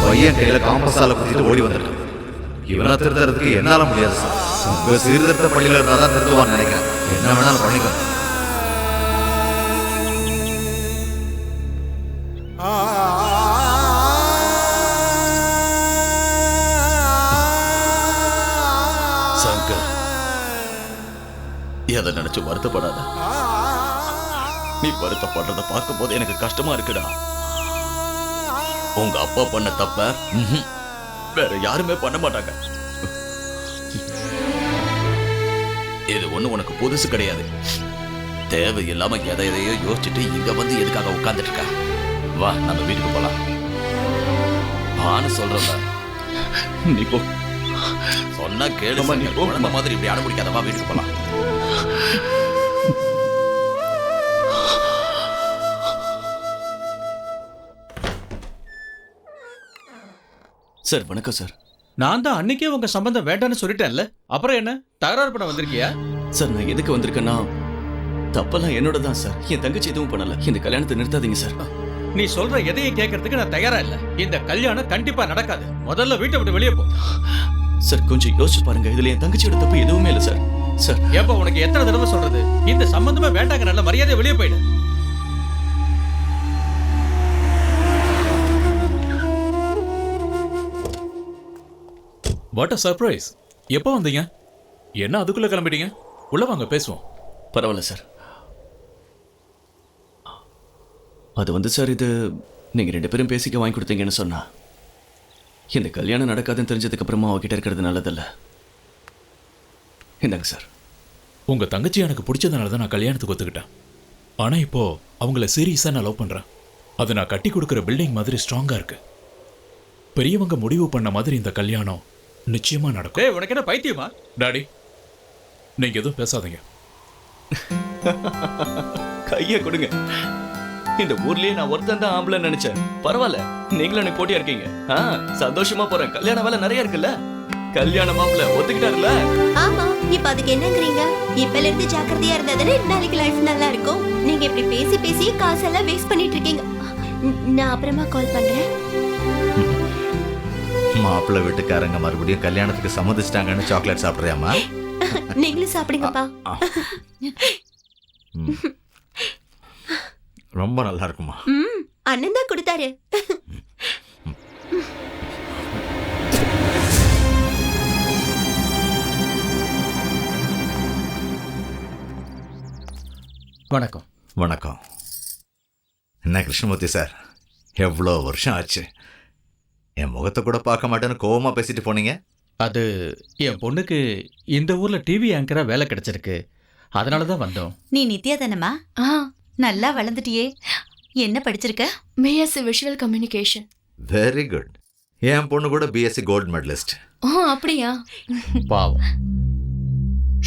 E: பையன் கையில காம்பஸால குத்திட்டு ஓடி வந்திருக்கான். இவனை திருத்துறதுக்கு என்னால முடியாது சார். உங்க சீர்திருத்த பள்ளியில இருந்தா தான் திருத்துவான்னு நினைக்கிறேன். என்ன வேணாலும் பண்ணிக்கலாம்.
C: சங்கர், எதை நினைச்சு வருத்தப்படாத. நீ வருத்தப்படுறத பார்க்கும் போது எனக்கு கஷ்டமா இருக்குடா. உங்க அப்பா பண்ண தப்ப வேற யாருமே பண்ண மாட்டாங்க. இது ஒண்ணு உனக்கு புதுசு கிடையாது. தேவையில்லாம எதையோ யோசிச்சுட்டு இங்க வந்து எதுக்காக உட்கார்ந்துட்டு இருக்க? வா, நம்ம வீட்டுக்கு போலாம். வான்னு சொல்றல. நீ போ. சொன்னா கேளு. நீ குழந்தை மாதிரி இப்படி அடம்பிடிக்காத. வா, வீட்டுக்கு போலாம். சார் வணக்கம் சார்.
I: நான் தான் அன்னைக்கே உங்க சம்பந்தம் வேண்டான்னு சொல்லிட்டேன்ல, அப்புறம் என்ன தகராறு பண்ண வந்திருக்கியா?
C: சார், நான் எதுக்கு வந்திருக்கேன்னா, தப்பெல்லாம் என்னோட தான் சார். என் தங்கச்சி எதுவும் பண்ணல. இந்த கல்யாணத்தை நிறுத்தாதீங்க சார்.
I: நீ சொல்ற எதையும் கேட்கறதுக்கு நான் தயாரா இல்ல. இந்த கல்யாணம் கண்டிப்பா நடக்காது. முதல்ல வீட்டை விட்டு வெளியே போ.
C: சார், கொஞ்சம் யோசிச்சு பாருங்க. இதுல என் தங்கச்சியோட தப்பு எதுவுமே இல்லை சார். சார்,
I: ஏப்பா உனக்கு எத்தனை தடவை சொல்றது? இந்த சம்பந்தமே வேண்டாங்க. நல்ல மரியாதை வெளியே போயிடு.
O: What a surprise. எப்போ வந்தீங்க? என்ன அதுக்குள்ள கிளம்பிட்டீங்க? உள்ள வாங்க, பேசுவோம்.
C: பரவாயில்ல சார். அது வந்து சார், இது நீங்க 2 பேரும் பேசிக்க வாங்கி கொடுத்தீங்கன்னு சொன்னா, இந்த கல்யாணம் நடக்காதுன்னு தெரிஞ்சதுக்கு அப்புறமா அவகிட்ட இருக்கிறது நல்லதில்ல. இந்தாங்க சார்.
O: உங்க தங்கச்சி எனக்கு பிடிச்சதுனால தான் நான் கல்யாணத்துக்கு ஒத்துக்கிட்டேன். ஆனா இப்போ அவங்கள சீரியஸா நான் லவ் பண்றேன். அது நான் கட்டி கொடுக்குற பில்டிங் மாதிரி ஸ்ட்ராங்கா இருக்கு. பெரியவங்க முடிவு பண்ண மாதிரி இந்த கல்யாணம் நிச்சயமா நடக்கும்.
I: ஏய், உனக்கு என்ன பைத்தியமா?
O: டாடி, நீங்க எதுவும் பேசாதீங்க.
C: கைய கொடுங்க. இந்த ஊர்லயே நான் ஒருத்தன் தான் ஆம்பளை நினைச்சேன். பரவாயில்ல, நீங்களும் எனக்கு போட்டியா இருக்கீங்க. சந்தோஷமா போறேன். கல்யாண வேலை நிறைய இருக்குல்ல. கல்யாண மாப்பிள்ள ஒத்துக்கிட்டாருல.
G: ஆமா, இப்ப அதுக்கு என்னங்கறீங்க? இப்பல இருந்து ஜாக்கிரதையா இருந்தாதானே நாளைக்கு லைஃப் நல்லா இருக்கும். நீங்க இப்படி பேசி பேசி காசெல்லாம் வேஸ்ட் பண்ணிட்டு இருக்கீங்க. நான் அப்புறமா கால் பண்றேன்.
E: மாப்பிள்ளை வீட்டுக்காரங்க மறுபடியும் கல்யாணத்துக்கு சம்மதிச்சிட்டாங்கன்னு சாக்லேட் சாப்பிட்றியாமா?
G: நீங்களும் சாப்பிடுங்கப்பா.
E: ரொம்ப நல்லா இருக்குமா?
G: அண்ணன் தான் கொடுத்தாரு.
I: வணக்கம்.
E: வணக்கம். என்ன கிருஷ்ணமூர்த்தி சார், எவ்வளோ வருஷம் ஆச்சு. என் முகத்தை கூட பார்க்க மாட்டேன்னு கோவமா பேசிட்டு போனீங்க.
I: அது என் பொண்ணுக்கு இந்த ஊர்ல டிவி ஆங்கரா வேலை கிடைச்சிருக்கு. அதனால தான் வந்தோம்.
F: நீ நித்யா தானம்மா? நல்லா வளர்ந்துட்டியே. என்ன படிச்சிருக்க?
K: BSc visual communication.
E: Very good. என் பொண்ணு கூட பிஎஸ்சி கோல்டு மெடலிஸ்ட்.
K: அப்படியா?
I: பாவம்,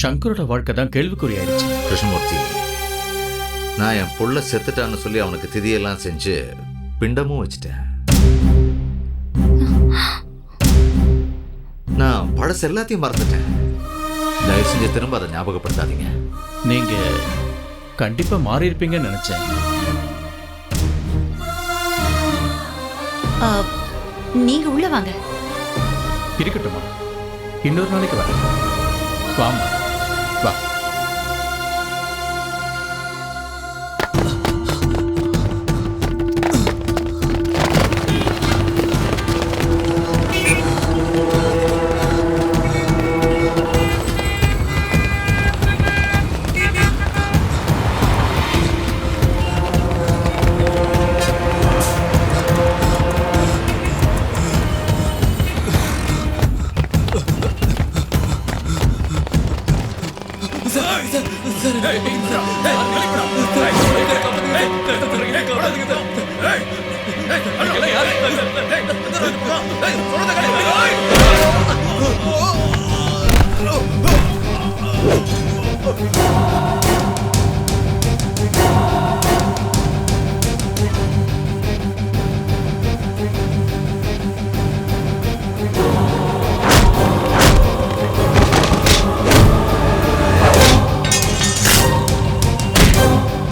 I: சங்கரோட வாழ்க்கை தான் கேள்விக்குறியாயிருச்சு.
E: கிருஷ்ணமூர்த்தி, நான் என் புள்ள செத்துட்டான்னு சொல்லி அவனுக்கு திதியெல்லாம் செஞ்சு பிண்டமும் வச்சுட்டேன். நான் பழசு எல்லாத்தையும் மறந்துட்டேன். தயவு செஞ்சு திரும்ப அதை ஞாபகப்படுத்தாதீங்க.
I: நீங்க கண்டிப்பா மாறி இருப்பீங்கன்னு நினைச்சேன்.
F: நீங்க உள்ள வாங்க.
I: இருக்கட்டுமா, இன்னொரு நாளைக்கு வரேன். வாமா, வா.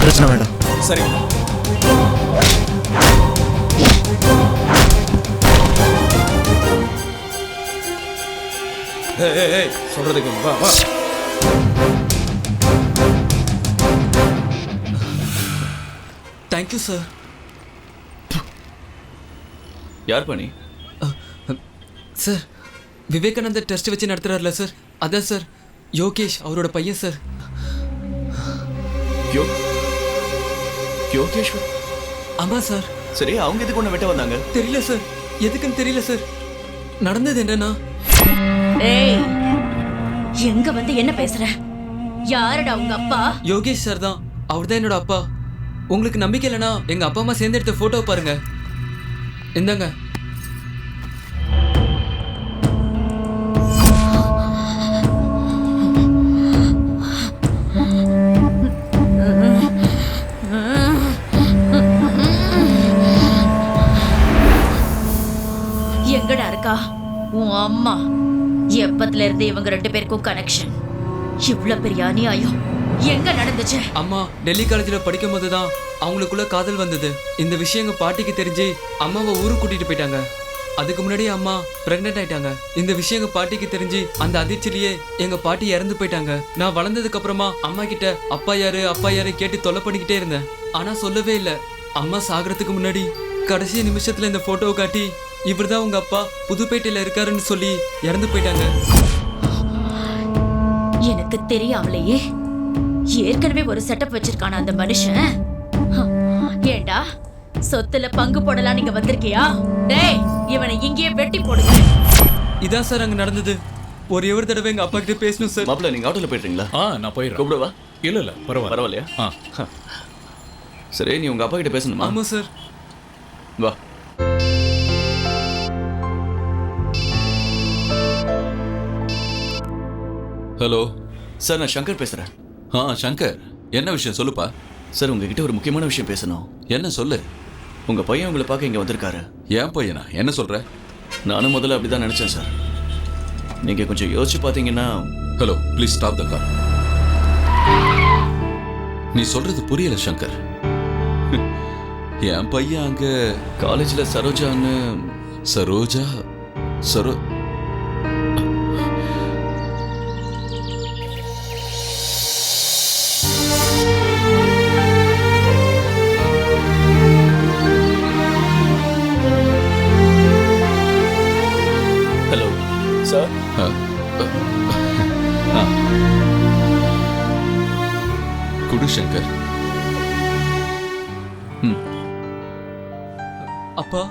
H: பிரச்சனை வேண்டாம்.
D: சரிங்க. சொல்றதுக்கு வா வா.
N: Thank you sir.
C: யார் பண்ணி?
N: சார் விவேகானந்தர் டெஸ்ட் வச்சு நடத்துறாருல சார், அதான் சார் யோகேஷ் அவரோட பையன் சார்.
C: யோகேஷ்வர்?
N: ஆமா சார்.
C: சரி, அவங்க எதுக்கு ஒன்று வெட்ட வந்தாங்க?
N: தெரியல சார், எதுக்குன்னு தெரியல சார். நடந்தது என்னன்னா,
J: ஏய் எங்க வந்து என்ன பேசுற? யாரடா உங்க அப்பா?
N: யோகேஷ் சார் தான், அவர் தான் என்னோட அப்பா. உங்களுக்கு நம்பிக்கை இல்லைனா எங்க அப்பா அம்மா சேர்ந்து எடுத்த போட்டோ பாருங்க. இந்தாங்க.
J: எங்கடா இருக்கா உன் அம்மா? எப்பத்துல இருந்து இவங்க ரெண்டு பேருக்கும் கனெக்ஷன்? இவ்வளவு பெரிய அநியாயம் எங்க நடந்துச்சு?
N: அம்மா டெல்லி காலேஜ்ல படிக்கும் போதுதான் அவங்களுக்குள்ள காதல் வந்தது. இந்த விஷயம் எங்க பாட்டிக்கு தெரிஞ்சு அம்மாவை ஊருக்கு கூட்டிட்டு போயிட்டாங்க. அதுக்கு முன்னாடியே அம்மா பிரெக்னென்ட் ஆயிட்டாங்க. இந்த விஷயம் எங்க பாட்டிக்கு தெரிஞ்சு அந்த அதிர்ச்சியிலேயே எங்க பாட்டி இறந்து போயிட்டாங்க. நான் வளர்ந்ததுக்கு அப்புறமா அம்மா கிட்ட அப்பா யாரு கேட்டு தொல்லை பண்ணிக்கிட்டே இருந்தேன். ஆனா சொல்லவே இல்லை. அம்மா சாகிறதுக்கு முன்னாடி கடைசி நிமிஷத்துல இந்த போட்டோவை காட்டி இவர்தான் உங்க அப்பா புதுப்பேட்டையில இருக்காருன்னு சொல்லி இறந்து போயிட்டாங்க.
J: எனக்கு தெரியாமலேயே ஏற்கனவே ஒரு செட்டப் வச்சிருக்கான அந்த மனுஷன். ஏண்டா சொத்துல பங்கு போடலாம் நீங்க வந்திருக்கியா? டேய் இவனை இங்கேயே வெட்டி போடுங்க.
N: இதான் சார் அங்க நடந்தது. ஒரே ஒரு தடவை எங்க அப்பா கிட்ட பேசணும் சார்.
C: மாப்பிள்ள நீங்க ஆட்டோல போயிடுறீங்களா?
O: நான் போயிடுறேன்.
C: கூப்பிடவா?
O: இல்ல
C: பரவாயில்லையா? சரி, நீ உங்க அப்பா கிட்ட பேசணுமா?
N: ஆமா சார்.
C: வா.
O: ஹலோ
C: சார், நான் சங்கர் பேசுறேன்.
O: சங்கர், என்ன விஷயம் சொல்லுப்பா.
C: சார், உங்ககிட்ட ஒரு முக்கியமான விஷயம் பேசணும்.
O: என்ன சொல்லு.
C: உங்க பையன் உங்களை பார்க்க இங்க வந்திருக்காரு.
O: ஏன் பையனா? என்ன சொல்ற?
C: நானும் முதல்ல அப்படிதான் நினைச்சேன் சார். நீங்க கொஞ்சம் யோசிச்சு பாத்தீங்கன்னா.
O: Hello, please stop the car. நீ சொல்றது புரியல சங்கர். என் பையன் அங்க
C: காலேஜ்ல சரோஜான்னு.
O: சரோஜா?
C: Hello sir.
O: குடு சங்கர்.
N: அப்பா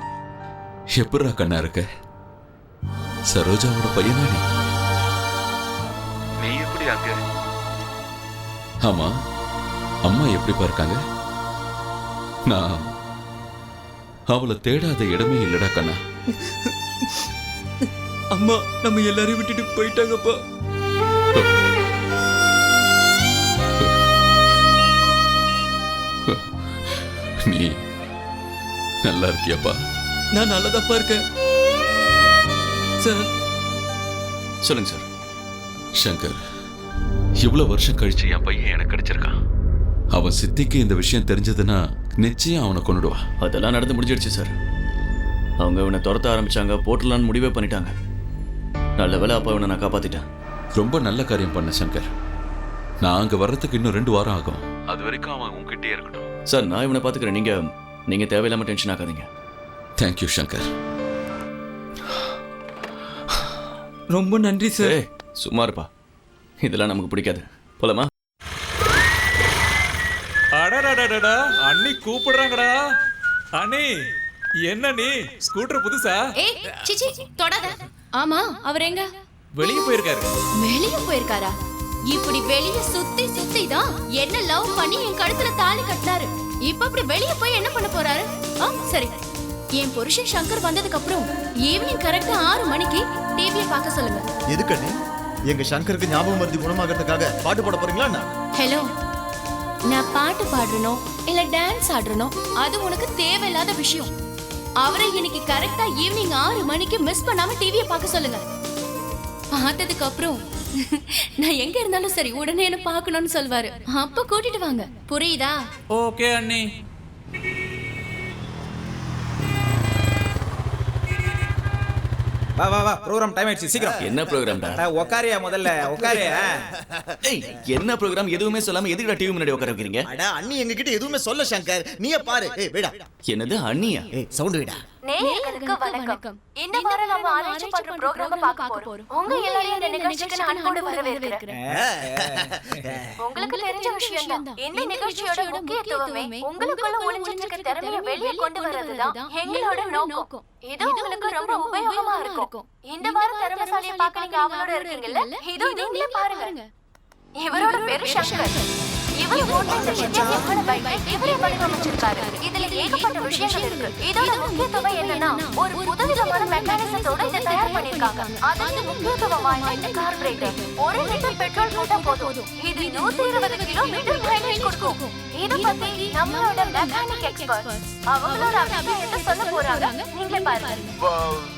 O: எப்படா கண்ணா இருக்க? சரோஜாவோட பையனா நீ எப்படி அங்க? ஆமா, அம்மா எப்படிப்பா இருக்காங்க? நான் அவளை தேடாத இடமே இல்லடா கண்ணா.
N: அம்மா நம்ம எல்லாரையும் விட்டுட்டு போயிட்டாங்கப்பா.
O: நீ நல்லா இருக்கியாப்பா?
N: நான் நல்லதாப்பா இருக்கேன் சார்.
C: சொல்லுங்க சார்.
O: சங்கர், இவ்வளவு வருஷம் கழிச்சு என் பையன் எனக்கு கிடைச்சிருக்கான். அவன் சித்திக்கு இந்த விஷயம் தெரிஞ்சதுன்னா நிச்சயம் அவனை கொண்டுடுவா.
C: அதெல்லாம் நடந்து முடிஞ்சிடுச்சு சார். அவங்க இவனை துரத்த ஆரம்பிச்சாங்க, போட்டலான்னு முடிவே பண்ணிட்டாங்க. நல்ல வேளை அப்பா இவனை நான் காப்பாத்திட்டேன்.
O: ரொம்ப நல்ல காரியம் பண்ண சங்கர். நான் அங்க வர்றதுக்கு இன்னும் 2 வாரம் ஆகும். அது வரைக்கும் அவன் உங்ககிட்டே இருக்கட்டும்.
C: சார், நான் இவனை பாத்துக்கிறேன். நீங்க தேவையில்லாம டென்ஷன் ஆகாதீங்க.
O: தேங்க்யூ சங்கர்.
N: ரொம்ப நன்றி சார்.
C: சும்மா இருப்பா, இதெல்லாம் நமக்கு பிடிக்காது. போலாமா?
P: அடடடடடா, அண்ணி கூப்பிடுறாங்கடா. அண்ணி, என்ன நீ ஸ்கூட்டர் புதுசா?
K: ஏய் சிச்சி தொடாத. ஆமா, அவர் எங்க?
P: வெளிய போயிருக்காரு.
K: வெளிய போயிருக்காரா? இப்படி வெளிய சுத்தி சுத்தி தான் என்ன லவ் பண்ணி என் கழுத்துல தாலி கட்டினாரு. இப்ப அப்படி வெளிய போய் என்ன பண்ண போறாரு? சரி, என் புருஷன் சங்கர் வந்ததுக்கு அப்புறம் ஈவினிங் கரெக்டா 6 மணிக்கு டிவியை பார்க்க சொல்லுங்க.
H: எதுக்கண்ணே? எங்க சங்கருக்கு ஞாபகம் மருதி குணமாகறதுக்காக பாட்டு பாட போறீங்களா என்ன?
K: ஹலோ, நான் பாட்டு பாடுறனோ இல்ல டான்ஸ் ஆடுறனோ அது உனக்கு தேவையில்லாத விஷயம். அவரை இன்னைக்கு கரெக்டா ஈவினிங் 6 மணிக்கு மிஸ் பண்ணாம டிவியை பார்க்க சொல்லுங்க. பார்த்ததுக்கு அப்புறம் நான் எங்க இருந்தாலும் சரி உடனே என்ன பார்க்கணும்னு சொல்வாரு. அப்ப கூட்டிட்டு வாங்க, புரியுதா?
P: ஓகே அண்ணி.
D: வா வா வா, ப்ரோகிராம் டைம் ஆயிடுச்சு, சீக்கிரம்.
C: என்ன ப்ரோகிராம்டா?
D: உக்காரியா முதல்ல, உக்காரியா.
C: ஏய், என்ன ப்ரோகிராம் எதுவுமே சொல்லாம எதுக்குடா டிவி முன்னாடி உட்கார வைக்கிறீங்க?
L: அட அண்ணி எங்க கிட்ட எதுவுமே சொல்ல சங்கர், நீயே பாரு. ஏய் வேடா.
C: என்னது அண்ணியா?
L: ஏய் சவுண்ட் வேடா.
K: நேயர்களுக்கு வணக்கம். இந்த வாரம் நாம அரேஞ்ச் பண்ற ப்ரோகிராம பார்க்க போறோம். உங்க எல்லாரையும் இந்த நிகழ்ச்சிக்கு நான் அன்போடு வரவேற்கிறேன். உங்களுக்கு தெரிஞ்ச விஷயம் தான், இந்த நிகழ்ச்சியோட முக்கியத்துவமே உங்களுக்குள்ள ஒளிஞ்சிட்டு இருக்க திறமையை வெளியே கொண்டு வரதுதான் எங்களோட நோக்கம். இது உங்களுக்கு ரொம்ப உபயோகமா இருக்கும். இந்த வாரம் திறமைசாலியை பார்க்க நீங்க அவளோட இருக்கீங்கல்ல, இதோ நீங்களே பாருங்க. இவரோட பேரு சங்கர். இவர் ஓட்ட இந்த வித்தியாசமான பைக்கை இவரே வடிவமைச்சிருக்காரு. இதுல ஏகப்பட்ட விஷயங்கள் இருக்கு. இதோட முக்கியத்துவம் என்னன்னா, ஒரு புதுவிதமான மெக்கானிசத்தோட இதை தயார் பண்ணிருக்காங்க. அதுல முக்கியத்துவமான இந்த கார்பரேட்டர் 1 லிட்டர் பெட்ரோல் போட்டா போதும், இது 120 கிலோமீட்டர் மைலேஜ் கொடுக்கும். இத பத்தி நம்மளோட மெக்கானிக் எக்ஸ்பர்ட் அவங்களோட அபிப்பிராயத்தை சொல்ல போறாங்க. நீங்களே பாருங்க.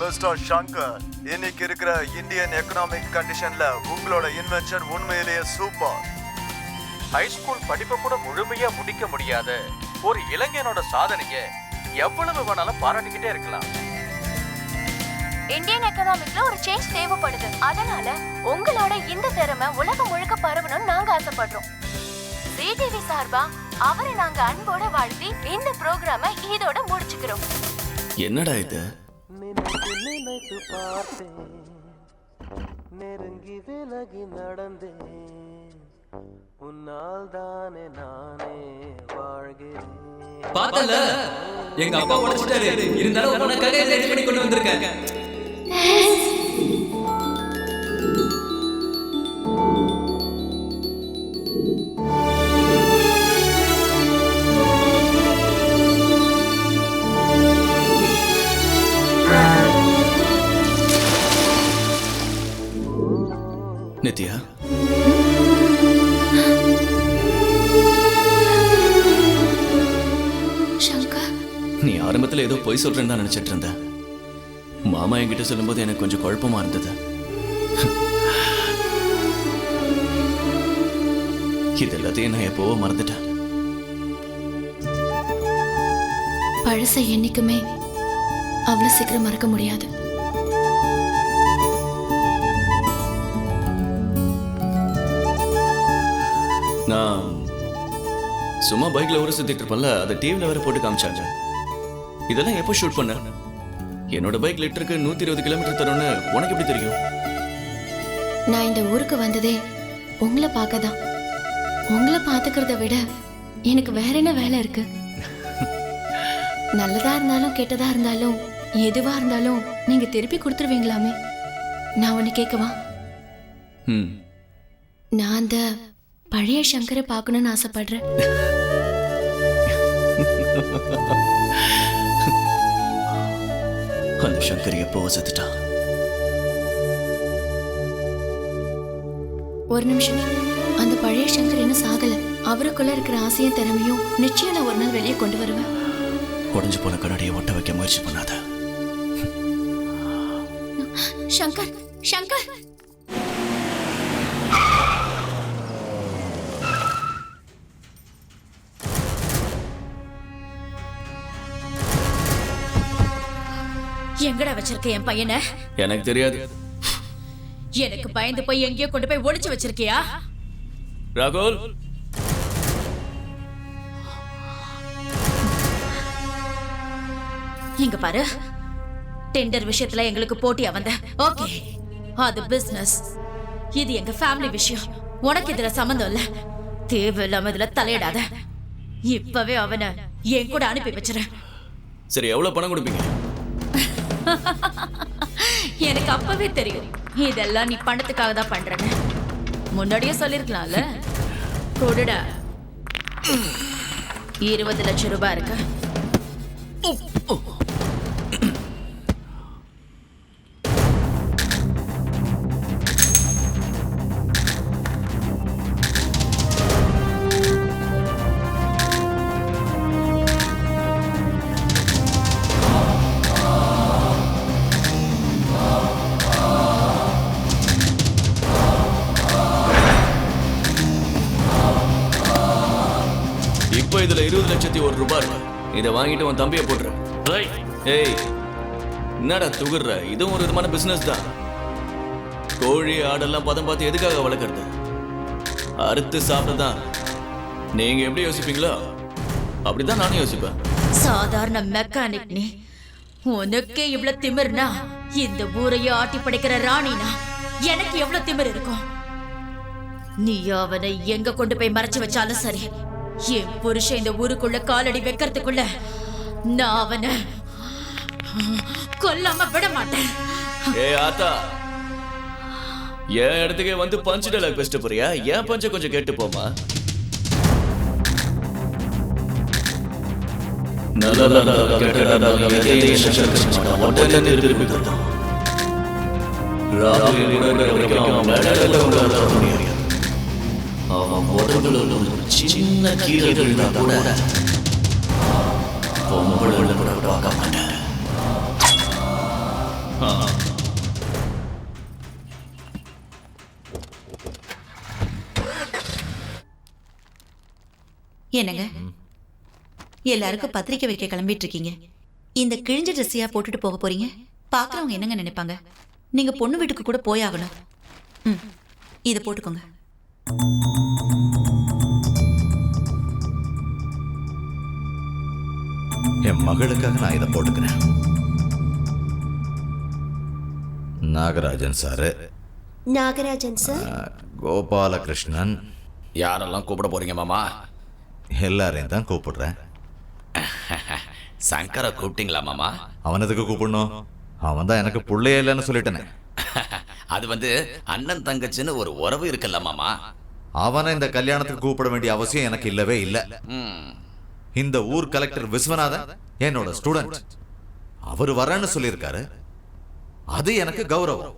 H: மிஸ்டர் சங்கர், இன்னைக்கு இருக்கிற இந்தியன் எக்கனாமிக் கண்டிஷன்ல உங்களோட இன்வென்ஷன் உண்மையிலேயே சூப்பர்.
A: ஹைஸ்கூல் படிப்பை கூட முழுமையா முடிக்க முடியாத ஒரு இளைஞனோட சாதனையை எவ்வளவு வேணாலும் பாராட்டிக்கிட்டே இருக்கலாம்.
K: இந்தியன் எக்கனாமிக்ல ஒரு சேஞ்ச் தேவைப்படுது. அதனால உங்களோட இந்த திறமை உலகம் முழுக்க பரவணும்னு நாங்க ஆசைப்படுறோம். ஜிடிவி சார்பா அவரை நாங்க அன்போட வாழ்த்தி இந்த ப்ரோகிராமை இதோட முடிச்சுக்கிறோம்.
C: என்னடா இது?
Q: நினைத்து பார்த்தேன், நெருங்கி விலகி நடந்தேன், உன்னால் தானே நானே வாழ்கிறேன்.
N: பார்த்தல, எங்க அப்பா உடைச்சிட்டாரு, இருந்தாலும் உனக்காக ரெடி பண்ணி கொண்டு வந்திருக்கேன்.
C: நித்யா, நீ ஆரம்பத்துல ஏதோ பொய் சொல்றேன்னு தான் நினைச்சிட்டு இருந்த. மாமா என்கிட்ட சொல்லும்போது எனக்கு கொஞ்சம் குழப்பமா இருந்தது. இது எல்லாத்தையும் நான் எப்போவோ மறந்துட்டேன்.
K: பழசை என்னைக்குமே அவ்வளவு சீக்கிரம் மறக்க முடியாது.
C: நான் சும்மா பைக்ல ஊர சுத்திட்டு இருப்பேன்ல, அதை டிவில வேற போட்டு காமிச்சாங்க. இதெல்லாம் எப்போ ஷூட் பண்ண? என்னோட பைக் லிட்டருக்கு 120 கிலோமீட்டர் தரும்னு உனக்கு எப்படி தெரியும்?
K: நான் இந்த ஊருக்கு வந்ததே உங்களை பார்க்க தான். உங்களை பார்த்துக்கிறத விட எனக்கு வேற என்ன வேலை இருக்கு? நல்லதா இருந்தாலும் கெட்டதா இருந்தாலும் எதுவா இருந்தாலும் நீங்க திருப்பி கொடுத்துருவீங்களாமே. நான் ஒன்னு கேட்கவா? நான் அந்த பழைய சங்கரை பார்க்கணும்னு ஆசைப்படுறேன்.
C: அந்த சங்கர் எப்போ வசத்துட்டா?
K: ஒரு நிமிஷம், அந்த பழைய சங்கர் இன்னும் சாகல. அவருக்குள்ள இருக்கிற ஆசையும் திறமையும் நிச்சயம் நான் ஒரு நாள் வெளியே கொண்டு வருவேன்.
C: உடஞ்சு போன கண்ணாடியை ஒட்ட வைக்க முயற்சி பண்ணாத.
K: சங்கர், சங்கர்,
F: எங்கடா வச்சிருக்க என் பையனை?
C: எனக்கு தெரியாது.
F: எனக்கு பயந்து போய் எங்கேயோ கொண்டு போய் ஒளிச்சு வச்சிருக்கியா?
C: ராகுல்,
F: இங்க பாரு, டெண்டர் விஷயத்துல எங்களுக்கு போட்டியா வந்த. ஓகே, அது பிசினஸ். இது எங்க ஃபேமிலி விஷயம். உனக்கு இதுல சம்பந்தம் இல்ல. தேவையில்லாம இதுல தலையிடாத. இப்பவே அவனை என் கூட அனுப்பி வச்சிரு.
C: சரி, எவ்வளவு பணம் கொடுப்பீங்க?
F: எனக்கு அப்பவே தெரியும் இதெல்லாம் நீ பணத்துக்காக தான் பண்றேன்னு. முன்னாடியே சொல்லிருக்கலாம்ல. கொடுடா, 20 லட்சம் ரூபாய் இருக்கு.
C: ரூபாய் இருக்கு. இதை வாங்கிட்டு உன் தம்பியை போட்டுரு. ஏய், என்னடா துகுற? இதுவும் ஒரு விதமான பிசினஸ் தான். கோழி ஆடெல்லாம் பதம் பார்த்து எதுக்காக வளர்க்கறது? அறுத்து சாப்பிட்டதான். நீங்க எப்படி யோசிப்பீங்களோ அப்படிதான் நானும் யோசிப்பேன்.
R: சாதாரண மெக்கானிக் நீ, உனக்கே இவ்வளவு திமிர்னா இந்த ஊரையே ஆட்டி படைக்கிற ராணினா எனக்கு எவ்வளவு திமிர் இருக்கும்? நீ அவனை எங்க கொண்டு போய் மறைச்சு வச்சாலும் சரி, என் புருஷன் இந்த ஊருக்குள்ள காலடி வைக்கிறதுக்குள்ள நான் அவனை கொல்லாம விட மாட்டேன்.
C: ஏய் ஆத்தா, என் இடத்துக்கே வந்து பஞ்சு டைலாக் பேசிட்டு போறியா? ஏன் பஞ்ச கொஞ்சம் கேட்டு போமா. அவன் உடம்புல சின்ன கீரைகள் கூட பொம்பளை கூட பார்க்க மாட்டேன்.
F: என்னங்க, எல்லாருக்கும் பத்திரிக்கை வைக்க கிளம்பிட்டு இருக்கீங்க. இந்த கிழிஞ்ச ட்ரெஸ்ஸையா போட்டுட்டு போக போறீங்க? பாக்குறவங்க என்னங்க நினைப்பாங்க? நீங்க பொண்ணு வீட்டுக்கு கூட போயாகணும். இதை போட்டுக்கோங்க.
E: என் மகளுக்காக நான் இதை போட்டுக்கிறேன். Nagarajan sir,
G: Nagarajan sir,
E: Gopalakrishnan.
B: யாரெல்லாம் கூப்பிட போறீங்க மாமா?
E: எல்லாரையும் தான் கூப்பிடுறேன்.
B: சங்கரை கூப்பிட்டீங்களா மாமா?
E: அவனதுக்கு கூப்பிடணும்? அவன் தான் எனக்கு பிள்ளையே இல்லைன்னு சொல்லிட்டேனே.
B: அது வந்து அண்ணன் தங்கச்சின்னு ஒரு உறவு இருக்குல்ல மாமா.
E: அவனை இந்த கல்யாணத்துக்கு கூப்பிட வேண்டிய அவசியம் எனக்கு இல்லவே இல்லை. இந்த ஊர் கலெக்டர் விஸ்வநாதன் என்னோட ஸ்டூடெண்ட். அவர் வரேன்னு சொல்லியிருக்காரு. அது எனக்கு கௌரவம்.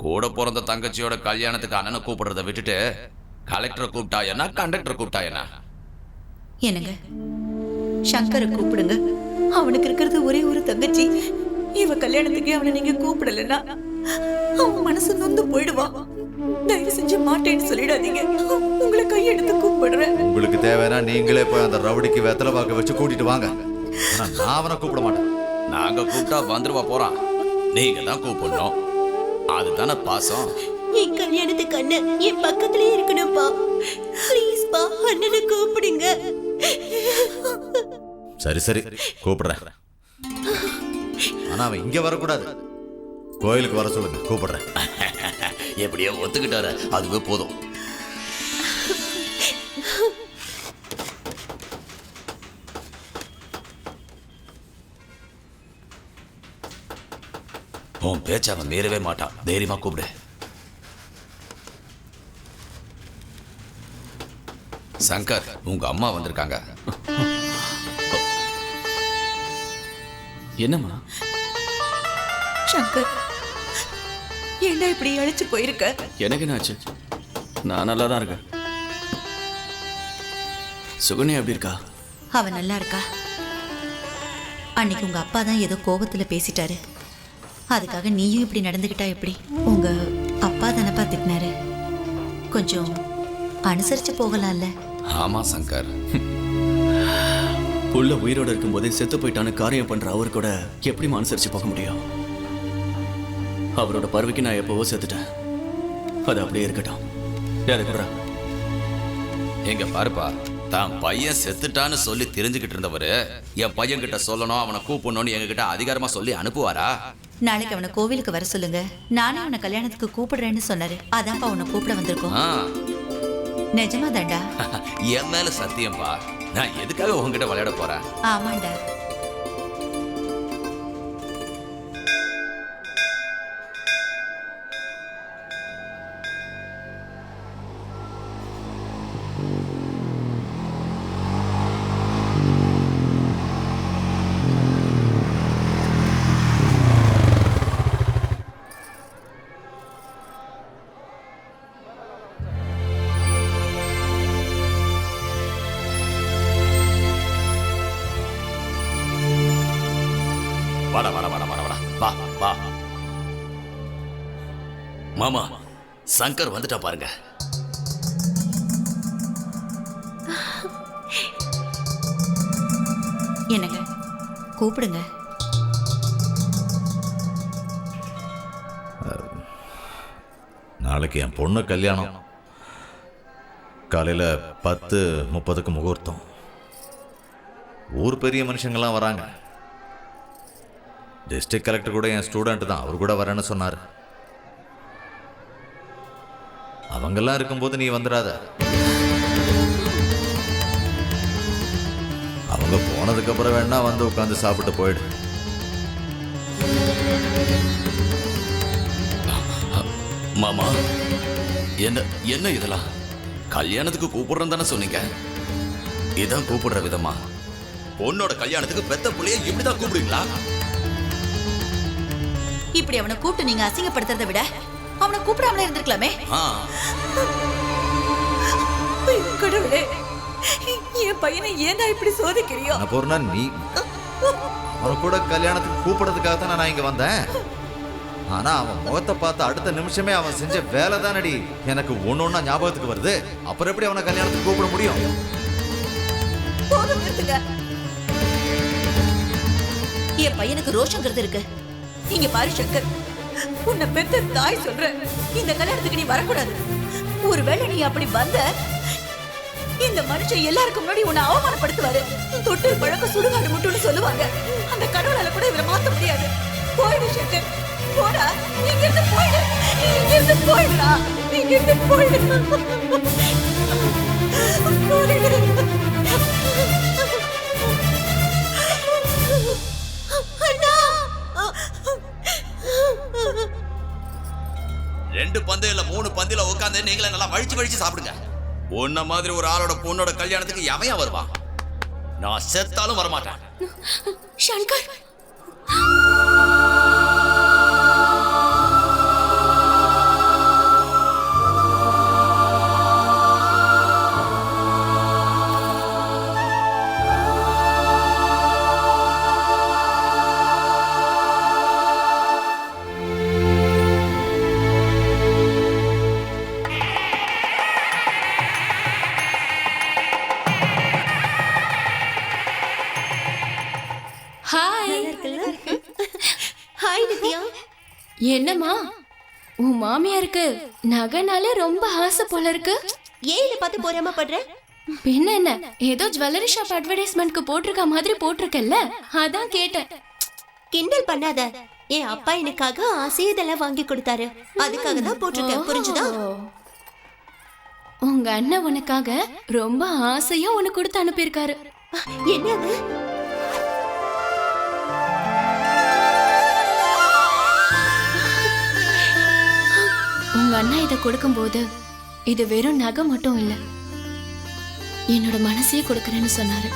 B: கூட பிறந்த தங்கச்சியோட கல்யாணத்துக்கு அண்ணனை கூப்பிடுறத விட்டுட்டு கலெக்டரை கூப்பிட்டா என்ன, கண்டக்டர் கூப்பிட்டா என்ன?
F: என்னங்க, சங்கரை கூப்பிடுங்க. அவனுக்கு இருக்கிறது ஒரே ஒரு தங்கச்சி. இவ கல்யாணத்துக்கு அவனை நீங்க கூப்பிடலன்னா அவன் மனசு நொந்து போயிடுவான். தயவு செஞ்சு மாட்டேன்னு சொல்லிடாதீங்க. உங்களை கையெடுத்து கூப்பிடுறேன்.
E: உங்களுக்கு தேவைன்னா நீங்களே போய் அந்த ரவுடிக்கு வெத்தலை பாக்க வச்சு கூட்டிட்டு வாங்க. நான் அவனை கூப்பிட மாட்டேன்.
B: நாங்க கூப்பிட்டா வந்துருவா போறான். நீங்க தான் கூப்பிடணும். அதுதானே பாசம்.
G: என் கல்யாணத்துக்கு அண்ணன் என் பக்கத்திலே இருக்கணும்பா. ப்ளீஸ் பா, அண்ணனை கூப்பிடுங்க.
E: சரி சரி கூப்பிடுறேன். ஆனா அவன் இங்க வரக்கூடாது. கோயிலுக்கு வர சொல்லுங்க, கூப்பிடுறேன்.
B: எப்படியோ ஒத்துக்கிட்டாரு, அதுவே போதும். உன் பேச்ச அவன் மீறவே மாட்டான். தைரியமா கூப்பிடு. சங்கர், உங்க அம்மா வந்திருக்காங்க.
C: என்னம்மா?
F: சங்கர், ஏண்டா இப்படி அழைச்சு போயிருக்க?
C: எனக்கு என்னாச்சு? நான் நல்லா தான் இருக்கேன். சுகன்யா எப்படி இருக்கா?
F: அவன் நல்லா இருக்கா. அன்னைக்கு உங்க அப்பா தான் ஏதோ கோபத்துல பேசிட்டாரு. அதுக்காக நீயும் இப்படி நடந்துகிட்டா எப்படி? உங்க அப்பா தானப்பா திட்டினாரு. கொஞ்சம் அனுசரிச்சு போகலாம்ல.
B: ஆமா சங்கர்,
C: புள்ள உயிரோட இருக்கும்போதே செத்து போயிட்டான்னு காரியம் பண்ற அவர் கூட எப்படி அனுசரிச்சு போக முடியும்? அவரோட பருவிக்கு நான் எப்பவோ செத்துட்டேன். அது அப்படியே இருக்கட்டும்.
B: எங்க பாருப்பா, தான் பையன் செத்துட்டான்னு சொல்லி தெரிஞ்சுக்கிட்டு இருந்தவரு என் பையன் கிட்ட சொல்லணும், அவனை கூப்பிடணும்னு எங்க கிட்ட அதிகாரமா சொல்லி அனுப்புவாரா?
F: நாளைக்கு அவனை கோவிலுக்கு வர சொல்லுங்க. நானே அவனை கல்யாணத்துக்கு கூப்பிடுறேன்னு சொன்னாரு. அதான்ப்பா உன்னை கூப்பிட வந்திருக்கோம். நிஜமா தாண்டா?
B: என் மேல சத்தியம்பா. நான் எதுக்காக உங்ககிட்ட விளையாட போறேன்?
F: ஆமாண்டா.
B: வாடா வாடா வாடா வாடா வாடா, வா வா. மாமா, சங்கர் வந்துட்டா பாருங்க.
R: என்னங்க கூப்பிடுங்க.
E: நாளைக்கு என் பொண்ணு கல்யாணம். காலையில் 10:30 முகூர்த்தம். ஊர் பெரிய மனுஷங்கள்லாம் வராங்க. டிஸ்ட்ரிக்ட் கலெக்டர் கூட என் ஸ்டூடெண்ட் தான், அவர் கூட வரேன்னு சொன்னார். அவங்கெல்லாம் இருக்கும்போது நீ வந்துடாத. அவங்க போனதுக்கு அப்புறம் வேணா வந்து உட்காந்து சாப்பிட்டு போயிடு.
B: மாமா, என்ன என்ன இதெல்லாம்? கல்யாணத்துக்கு கூப்பிடுறேன் தானே சொன்னீங்க? இதான் கூப்பிடுற விதமா? பொண்ணோட கல்யாணத்துக்கு பெத்த புள்ளைய இப்படிதான் கூப்பிடுவீங்களா?
R: இப்படி அவனை கூப்பிட்டு நீங்க அசிங்கப்படுத்துறதை விட அவனை கூப்பிடாமலே இருந்திருக்கலாமே.
F: கடவுளே, என் பையனை ஏன் இப்படி சோதிக்கிறியோ?
E: பூர்ணா, நீ அவன் கூட கல்யாணத்துக்கு கூப்பிடுறதுக்காக தான் நான் இங்க வந்தேன். ஆனா அவன் முகத்தை பார்த்து அடுத்த நிமிஷமே அவன் செஞ்ச வேலை தானடி எனக்கு ஒன்னொன்னா ஞாபகத்துக்கு வருது. அப்புறம் எப்படி அவனை கல்யாணத்துக்கு கூப்பிட முடியும்?
R: என் பையனுக்கு ரோஷங்கிறது இருக்கு. இங்க பாரு சங்கர், உன்னை பெத்த தாய் சொல்ற, இந்த கல்யாணத்துக்கு நீ வரக்கூடாது. ஒருவேளை நீ அப்படி வந்த, இந்த மனுஷன் எல்லாருக்கும் முன்னாடி உன்னை அவமானப்படுத்துவாரு. தொட்டு பழக்க சுடுகாடு முட்டுன்னு சொல்லுவாங்க. அந்த கடவுளால கூட இவரை மாத்த முடியாது. போயிடு சங்கர், போடா, இங்க இருந்து போயிடு, இங்க இருந்து போயிடுடா, இங்க இருந்து போயிடு.
B: ரெண்டு பந்து இல்ல 3 பந்தில உட்காந்து நீங்களே நல்லா வழிச்சு சாப்பிடுங்க. உன்ன மாதிரி ஒரு ஆளோட பொண்ணோட கல்யாணத்துக்கு எவன் வருவான்? நான் செத்தாலும் வரமாட்டேன்.
K: சங்கர், என்னம்மா உன் மாமியாருக்கு நகைனாலே ரொம்ப ஆசை போல இருக்கு.
G: ஏன் இதை பார்த்து போறாம பண்ற?
K: பின்ன என்ன, ஏதோ ஜுவல்லரி ஷாப் அட்வர்டைஸ்மெண்ட்க்கு போட்டிருக்க மாதிரி போட்டிருக்கல்ல, அதான் கேட்டேன்.
G: கிண்டல் பண்ணாத. என் அப்பா எனக்காக ஆசையை இதெல்லாம் வாங்கி கொடுத்தாரு, அதுக்காக தான் போட்டிருக்கேன். புரிஞ்சுதா?
K: உங்க அண்ணன் உனக்காக ரொம்ப ஆசையா உனக்கு கொடுத்து அனுப்பியிருக்காரு.
G: என்னது?
K: உங்க அண்ணா இதை கொடுக்கும்போது இது வெறும் நகை மட்டும் இல்ல, என்னோட மனசையே கொடுக்கறேன்னு சொன்னாரு.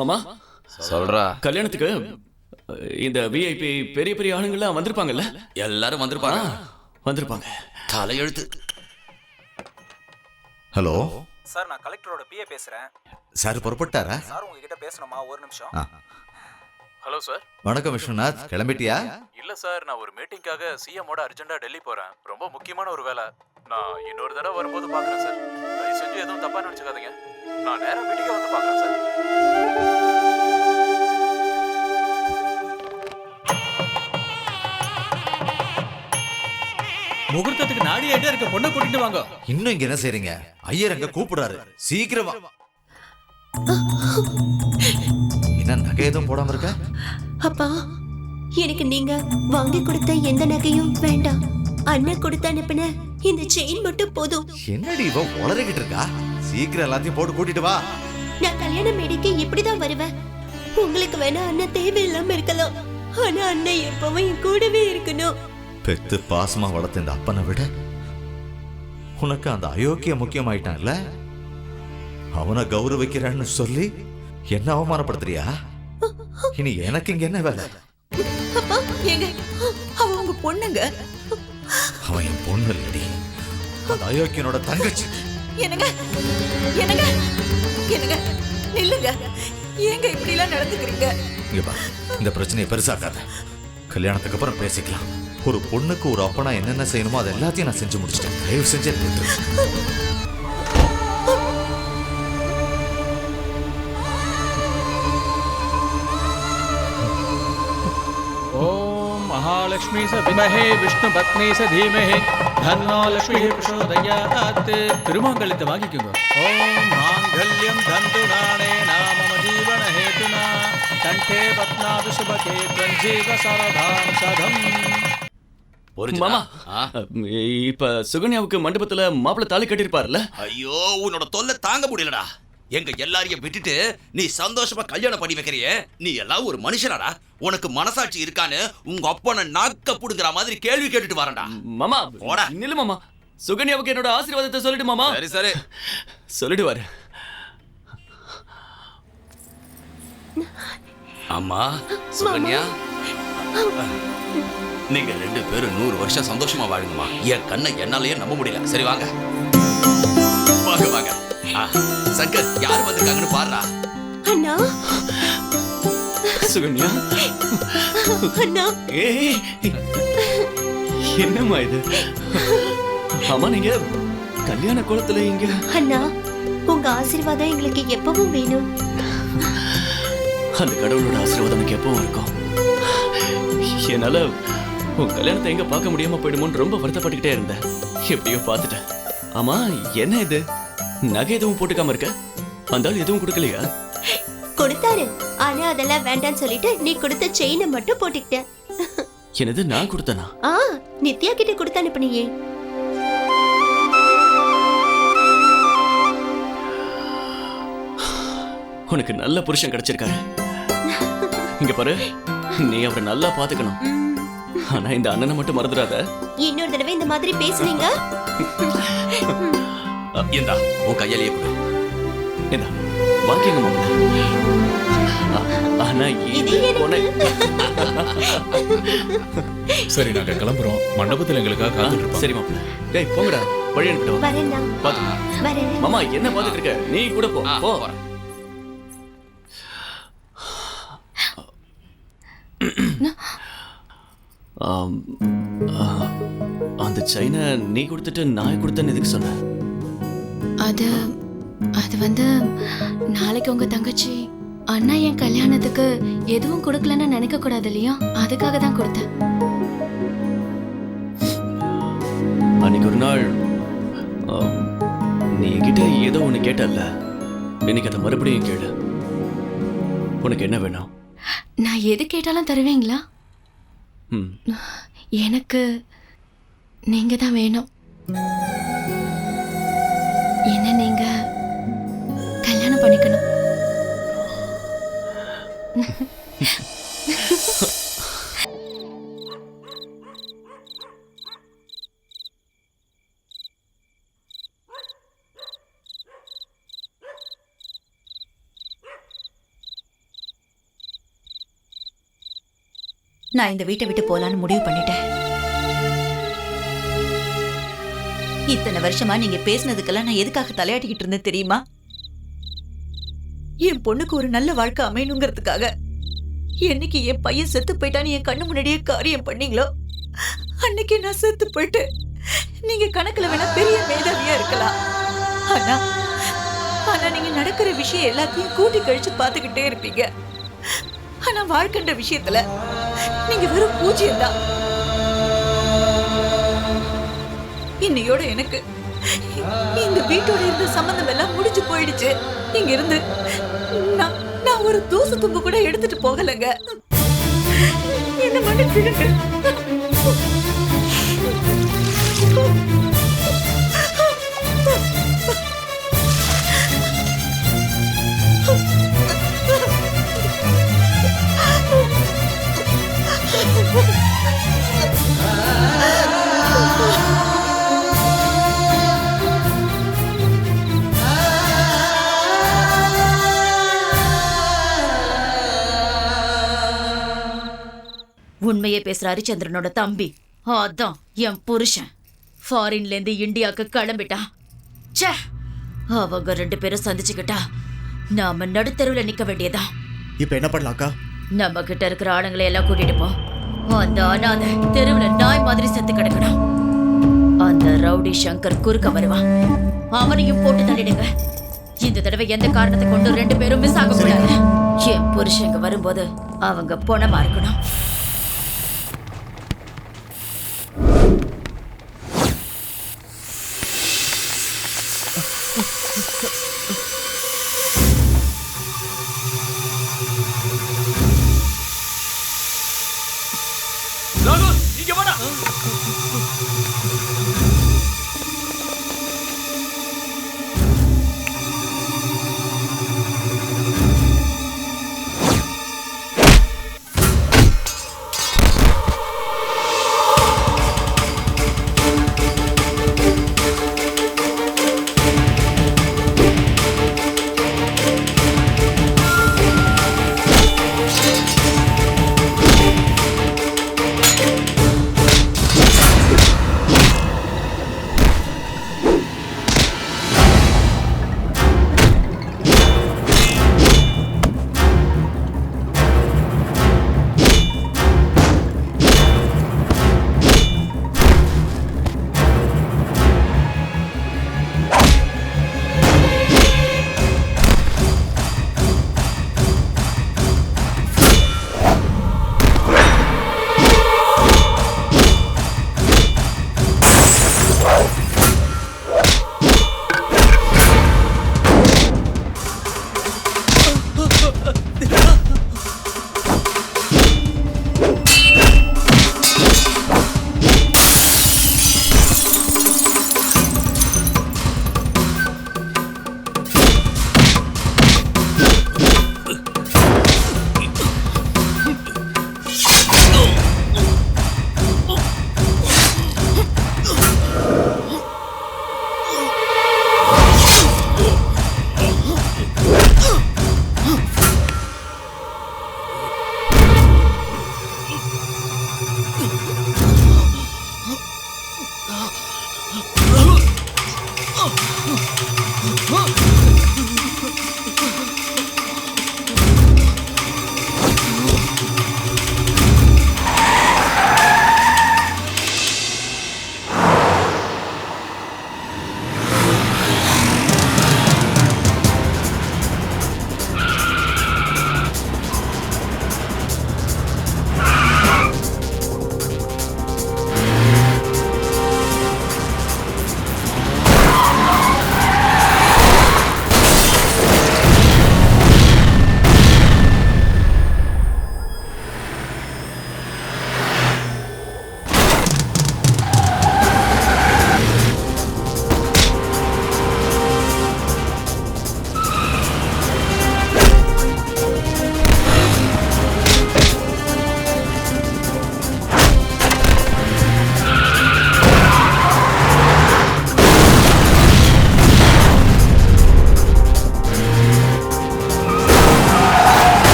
C: மாமா
B: சொல்றா.
C: கல்யாணத்துக்கு இந்த விஐபி பெரிய பெரிய ஆளுங்கெல்லாம் வந்திருப்பாங்கல்ல?
B: எல்லாரும் வந்திருப்பாங்க.
C: வந்திருப்பாங்க.
B: தலையெழுத்து.
E: ஹலோ
S: சார், நான் கலெக்டரோட பிஏ பேசுறேன்.
E: சார் புறப்பட்டாரா?
S: சார் உங்ககிட்ட பேசணுமா? ஒரு நிமிஷம்.
O: Hello sir.
E: வணக்கம் விஸ்வநாத், கிளம்பிட்டியா?
O: இல்ல சார், நான் ஒரு மீட்டிங்காக சிஎம்மோட அர்ஜென்ட்டா டெல்லி போறேன். ரொம்ப முக்கியமான ஒரு வேலை. நான் இன்னொரு தடவை வரும்போது பாக்குறேன் சார். தயவு செஞ்சு எதுவும் தப்பா நினைச்சுக்காதீங்க. நான் நேரா வீட்டுக்கே வந்து பாக்குறேன் சார்.
I: முகூர்த்தத்துக்கு நாடி ஆயிட்டே இருக்க, பொண்ணை கூட்டிட்டு வாங்க.
E: இன்னும் இங்க என்ன செய்றீங்க? ஐயர் அங்க கூப்பிடுறாரு, சீக்கிரம் வா. என்ன நகை எதுவும் போடாம இருக்க?
G: அப்பா, எனக்கு நீங்க வாங்கி கொடுத்த எந்த நகையும் வேண்டாம். அண்ணன் கொடுத்த அனுப்பின இந்த செயின் மட்டும் போதும்.
E: என்னடி இவ உளறிக்கிட்டு இருக்கா? சீக்கிரம் எல்லாத்தையும் போட்டு கூட்டிட்டு வா.
G: நான் கல்யாண மேடைக்கு இப்படிதான் வருவேன். உங்களுக்கு வேணா அண்ணன் தேவையில்லாம இருக்கலாம், ஆனா அண்ணன் எப்பவும் என் கூடவே இருக்கணும்.
E: பெத்து பாசமா வளர்த்த இந்த அப்பனை விட உனக்கு அந்த அயோக்கிய முக்கியமாயிட்டான்ல, அவனை கௌரவிக்கிறேன்னு சொல்லி என்ன அவமானப்படுத்துறியா? இனி எனக்கு இங்க என்ன வேலை?
F: அப்பா, ஏங்க, அவ உங்க பொண்ணுங்க.
E: அவன் என் பொண்ணு இல்லடி, அந்த அயோக்கியனோட தங்கச்சி.
F: என்னங்க என்னங்க என்னங்க, நில்லுங்க. ஏங்க இப்படி எல்லாம் நடந்துக்கிறீங்க?
E: இங்க பா, இந்த பிரச்சனையை பெருசாக்காத. கல்யாணத்துக்கு அப்புறம் பேசிக்கலாம். ஒரு பொண்ணுக்கு ஒரு அப்பனா என்னென்ன செய்யணுமோ அது எல்லாத்தையும் நான் செஞ்சு முடிச்சிட்டேன். தயவு செஞ்சு என்னை விட்டுரு.
I: ஓம் மகாலட்சுமி ச விமஹே விஷ்ணு பத்னி ச தீமஹே தன்னோ லக்ஷ்மி பிரசோதயாத். திருமாங்கல்யத்தை வாங்கிக்கோங்க. ஓம் மாங்கல்யம் தந்து நானே நாம ஜீவன ஹேதுனா கண்டே பத்னாபி சுபகே த்வஞ்சீவ சரதாம் சதம்.
C: மாமா இப்ப சுகன்யாவுக்கு மண்டபத்துல மாப்பிள்ளை தாலி கட்டிருப்பார்ல?
B: ஐயோ உன்னோட தொல்லை தாங்க முடியலடா. எங்க எல்லாரையும் விட்டுட்டு நீ சந்தோஷமா கல்யாணம் பண்ணி வைக்கிறியே, நீ எல்லாம் ஒரு மனுஷனாடா? உனக்கு மனசாட்சி இருக்கான்னு உங்க அப்பனை நாக்க புடுங்குற மாதிரி கேள்வி கேட்டுட்டு வரேன்டா.
C: மாமா போடா. நில்லு மாமா, சுகன்யாவுக்கு என்னோட ஆசீர்வாதத்தை சொல்லிடு மாமா.
B: சரி சரி
C: சொல்லிடுவாரு.
B: அம்மா சுகன்யா, நீங்க 2 பேரும் 100 வருஷம் சந்தோஷமா வாழுங்கம்மா. என் கண்ணை என்னாலயே நம்ப முடியல. சரி வாங்க வாங்க வாங்க. சங்கர் யார் வந்திருக்காங்கன்னு பாருடா.
G: அண்ணா
C: சுகன்யா.
G: அண்ணா
C: என்னம்மா இது? அம்மா நீங்க கல்யாண கோலத்துல இங்க.
G: அண்ணா உங்க ஆசீர்வாதம் எங்களுக்கு எப்பவும் வேணும்.
C: அந்த கடவுளோட ஆசீர்வாதம் எனக்கு எப்பவும் இருக்கும். என்னால உன் கல்யாணத்தை எங்க பார்க்க முடியாம போயிடுமோன்னு ரொம்ப வருத்தப்பட்டுக்கிட்டே இருந்தேன். எப்படியோ பார்த்துட்டேன். ஆமா என்ன இது, நகை எதுவும் போட்டுக்காம இருக்க? அந்த ஆள் எதுவும் கொடுக்கலையா?
G: கொடுத்தாரு, ஆனா அதெல்லாம் வேண்டான்னு சொல்லிட்டு நீ கொடுத்த செயினை மட்டும் போட்டுக்கிட்ட.
C: என்னது நான் கொடுத்தனா?
G: நித்யா கிட்ட கொடுத்து அனுப்புனியே.
C: உனக்கு நல்ல புருஷன் கிடைச்சிருக்காரு. இங்க பாரு, நீ அவரை நல்லா பாத்துக்கணும். ஆனா இந்த அண்ணனை மட்டும் மறந்துடாத.
G: இன்னொரு தடவை இந்த மாதிரி பேசுனீங்க.
B: இந்தா உன் கையிலேயே கொடு.
C: இந்தா வாங்கிங்க மாப்பிள்ள. ஆனா
O: சரி நாங்க கிளம்புறோம். மண்டபத்துல எங்களுக்காக காத்துட்டு இருப்போம்.
C: சரி மாப்பிள்ள. டேய் போங்கடா, வழி அனுப்பிட்டு வா.
G: வரேன்டா.
C: பாத்து. மாமா என்ன பாத்துட்டு இருக்க? நீ கூட போ. போ. அந்த செயினை நீ கொடுத்துட்டு நான் கொடுத்தேன்னு எதுக்கு சொன்ன?
K: அது வந்து நாளைக்கு உங்க தங்கச்சி அண்ணா என் கல்யாணத்துக்கு எதுவும் கொடுக்கலன்னு நினைக்க கூடாது இல்லையா, அதுக்காக தான் கொடுத்தேன்.
C: அன்னைக்கு ஒரு நாள் நீ என்கிட்ட ஏதோ ஒன்று கேட்டல்ல, இன்னைக்கு அதை மறுபடியும் கேளு. உனக்கு என்ன வேணும்?
K: நான் எது கேட்டாலும் தருவீங்களா? எனக்கு நீங்க தான் வேணும். என்ன நீங்க கல்யாணம் பண்ணிக்கணும்.
F: நான் இந்த வீட்டை விட்டு போலான்னு முடிவு பண்ணிட்டேன். இத்தனை வருஷமா நீங்க பேசினதுக்கெல்லாம் நான் எதுக்காக தலையாட்டிக்கிட்டு இருந்தேன் தெரியுமா? என் பொண்ணுக்கு ஒரு நல்ல வாழ்க்கை அமையணுங்கிறதுக்காக. என்னைக்கு என் பையன் செத்து போயிட்டான்னு என் கண்ணு முன்னாடியே காரியம் பண்ணீங்களோ, அன்னைக்கு நான் செத்து போயிட்டு நீங்க கணக்குல வேணா பெரிய மேதாவியா இருக்கலாம். ஆனா நீங்க நடக்கிற விஷயம் எல்லாத்தையும் கூட்டி கழிச்சு பாத்துக்கிட்டே இருப்பீங்க. ஆனா வாழ்க்கைன்ற விஷயத்துல நீங்க வெறும் பூஜ்யம் தான். இன்னையோட எனக்கு இந்த வீட்டோட இருந்த சம்பந்தம் எல்லாம் முடிஞ்சு போயிடுச்சு. இங்க இருந்து நான் ஒரு தூசு தும்பு கூட எடுத்துட்டு போகலங்க. என்ன மன்னிச்சிடுங்க.
R: உண்மையே பேசுற ஹரிச்சந்திரனோட தம்பி அதான் என் புருஷன். ஃபாரின்ல இருந்து இந்தியாவுக்கு கிளம்பிட்டான். ச்சே, அவங்க 2 பேரும் சந்திச்சுக்கிட்டா நாம நடுத்தருவுல நிக்க வேண்டியதா.
H: இப்ப என்ன பண்ணலாம்க்கா?
R: நம்ம கிட்ட இருக்கிற ஆளுங்களை எல்லாம் கூட்டிட்டு போ. அந்த அனாதை தெருவுல நாய் மாதிரி செத்து கிடக்கணும். அந்த ரவுடி சங்கர் குறுக்க வருவான், அவனையும் போட்டு தள்ளிடுங்க. இந்த தடவை எந்த காரணத்தை கொண்டு 2 பேரும் மிஸ் ஆக கூடாது. என் புருஷங்க வரும்போது அவங்க பொணமா இருக்கணும்.
P: இங்க வாடா.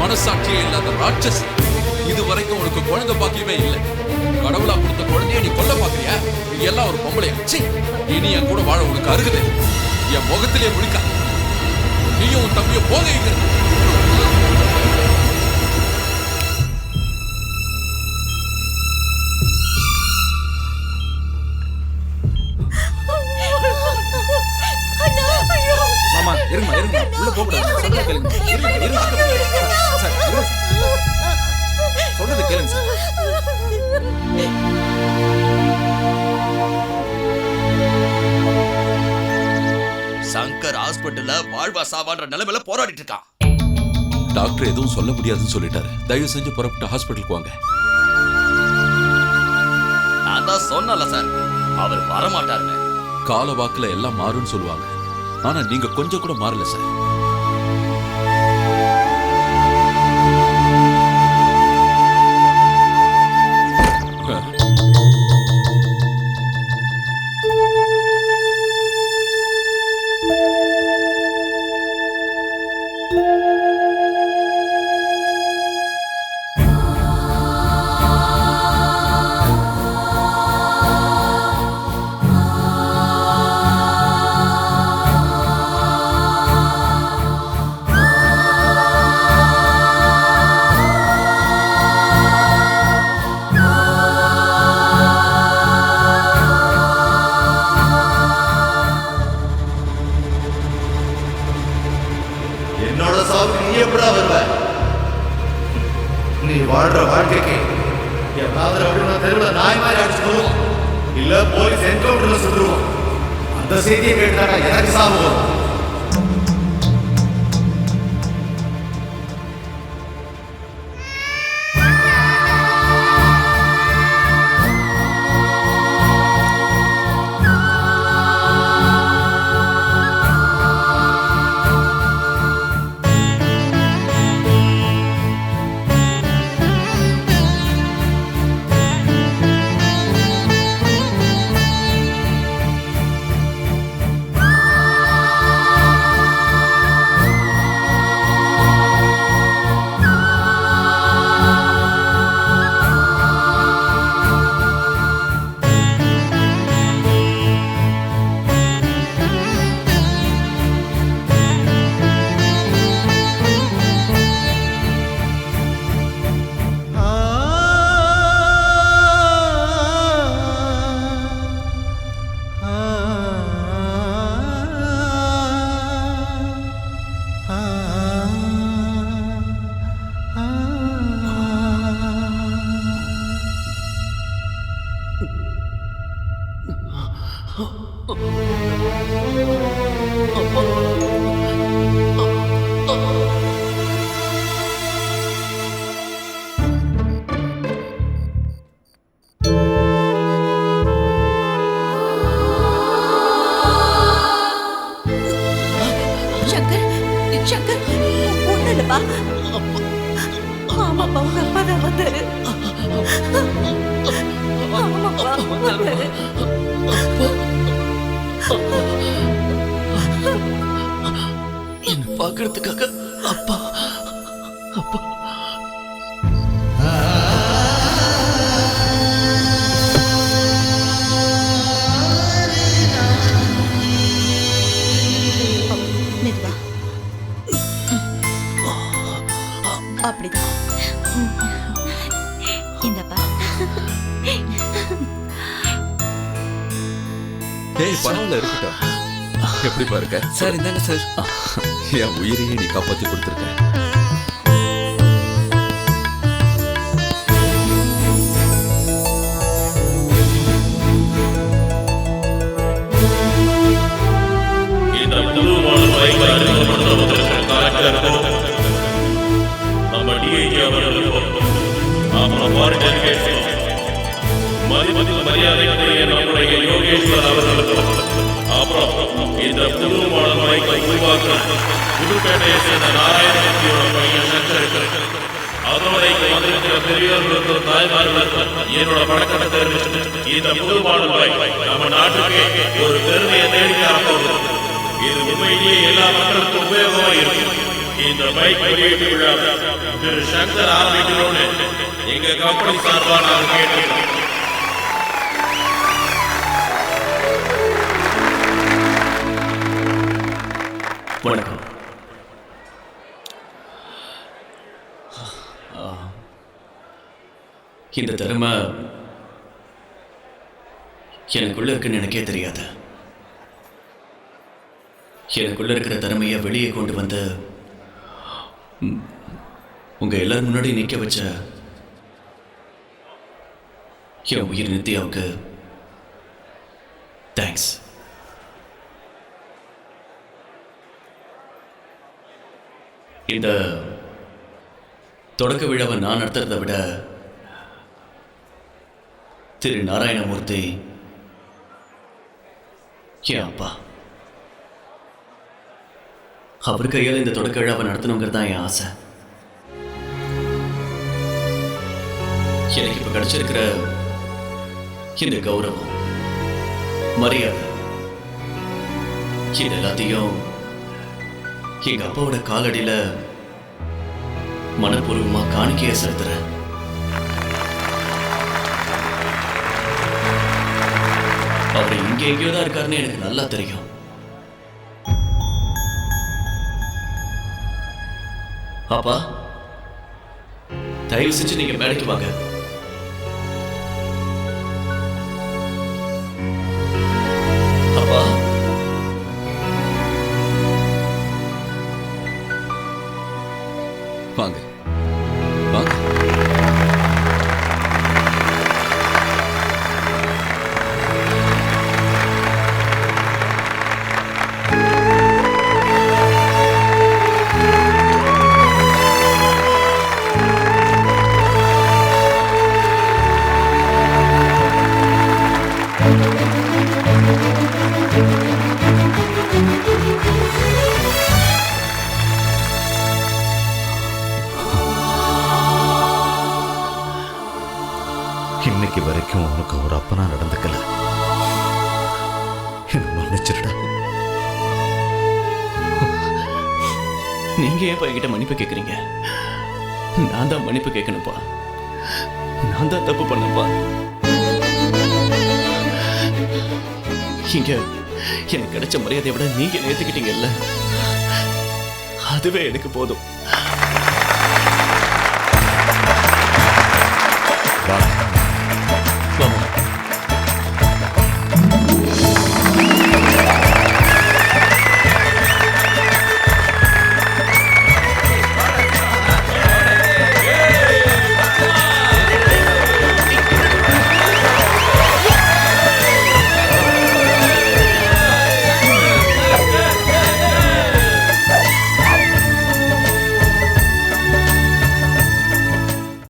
A: மனசாட்சியே இல்லாத ராட்சசி, இது வரைக்கும் உனக்கு குழந்தை பாக்கியமே இல்லை. கடவுளா கொடுத்த குழந்தைய நீ கொல்ல பாக்குறியா? நீ எல்லாம் ஒரு பொம்பளையா? சீ, இனி என் கூட வாழ உனக்கு அருகதை. என் முகத்திலே முழிக்கா. நீயும் உன் தம்பிய போக
P: மாமா இருங்க இருங்க, உள்ள போக கூடாது. சொல்றது கேளுங்க சார்.
B: சங்கர் ஹாஸ்பிட்டல்ல வாழ்வா சாவான்ற நிலைமையில போராடிட்டு இருக்கான்.
A: டாக்டர் எதுவும் சொல்ல முடியாதுன்னு சொல்லிட்டாரு. தயவு செஞ்சு புறப்பட்டு ஹாஸ்பிட்டலுக்கு வாங்க.
B: நான் தான் சொன்னல சார், அவர் வரமாட்டாருன்னு.
A: கால வாக்குல எல்லாம் மாறும்னு சொல்லுவாங்க. ஆனா நீங்க கொஞ்சம் கூட மாறல சார்.
E: என்னோட சாவுக்கு நீ எப்படா வருவ? நீ வாழ்ற வாழ்க்கைக்கு எதாவது அப்படின்னா தெருவில் நாய் மாதிரி அடிச்சு கொள்ளுவோம், இல்ல போலீஸ் என்கவுண்டர்ல சுட்டுருவோம். அந்த செய்தியை கேட்டாடா எனக்கு சாவு வரும்.
F: சங்கர், சங்கர், ஒண்ணு இல்லப்பா. ஆமாப்பா, உங்க அப்பா தான் வந்தாரு. ஆமாப்பா, வந்தாரு.
C: என்ன பாக்குறதுக்காக அப்பா அப்பா
F: மெதுவா. அப்படிதான். இந்தப்பா.
A: ஏய் பரவாயில்ல, இருக்கட்டும். எப்படி பாருங்க
N: சார், இந்தாங்க சார்.
A: என் உயிரையே நீ காப்பாத்தி கொடுத்துருக்க.
M: இந்த புது மாடல் பைக்கை அறிமுகப்படுத்த வந்திருக்கிற கலெக்டருக்கும் நம்ம டிஐஜி அவர்களுக்கும் அப்புறம் ஃபாரின் டெலிகேட்ஸ் மதிப்புக்கு மரியாதைக்குரிய நம்முடைய யோகேஸ்வர் அவர்களுக்கும் அப்புறம் இந்த புது மாடல் பைக்கை உருவாக்க புதுப்பேட்டையை சேர்ந்த நாராயணமூர்த்தியோட பையன் சங்கருக்கு அதோட வந்திருக்கிற பெரியவர்களுக்கும் தாய்மார்களுக்கும் என்னோட வணக்கத்தை தெரிவிச்சு இந்த புது மாடல் பைக் நம்ம நாட்டுக்கு ஒரு பெருமையை தேடித்தர போகுது. இது உண்மையிலேயே எல்லா மக்களுக்கும் உபயோகமா இருக்கும். இந்த பைக் வெளியீட்டு விழா திரு சங்கர் ஆரம்பிக்கிறோன்னு எங்க கம்பெனி சார்பாக நான் கேட்டுக்கிறோம்.
C: வணக்கம். இந்த திறமை எனக்குள்ள இருக்குன்னு எனக்கே தெரியாது. எனக்குள்ள இருக்கிற திறமையை வெளியே கொண்டு வந்து உங்க எல்லாரும் முன்னாடி நிக்க வச்ச என் உயிர் நித்யாவுக்கு தேங்க்ஸ். இந்த தொடக்க விழாவை நான் நடத்துறதை விட திரு நாராயணமூர்த்தி என் அப்பா, அவர் கையால் இந்த தொடக்க விழாவை நடத்தணுங்கிறது தான் என் ஆசை. எனக்கு இப்ப கிடைச்சிருக்கிற இந்த கௌரவம், மரியாதை, இது எல்லாத்தையும் எங்க அப்பாவோட காலடியில மனப்பூர்வமா காணிக்கையா செலுத்துறேன். அவர் இங்க எங்கேயோ தான் இருக்காருன்னு எனக்கு நல்லா தெரியும். அப்பா, தயவு செஞ்சு நீங்க மேடைக்கு வாங்க. அப்பா,
B: வாங்க வாங்க.
E: இன்னைக்கு வரைக்கும் உனக்கு ஒரு அப்பனா நடந்துக்கல, என்ன மன்னிச்சிருடா.
C: நீங்க ஏன் என்கிட்ட மன்னிப்பு கேட்குறீங்க? நான் தான் மன்னிப்பு கேட்கணும்ப்பா. நான் தான் தப்பு பண்ணப்பா. இங்க எனக்கு கிடைச்ச மரியாதையை விட நீங்க ஏத்துக்கிட்டீங்கல்ல, அதுவே எனக்கு போதும்.
E: வா.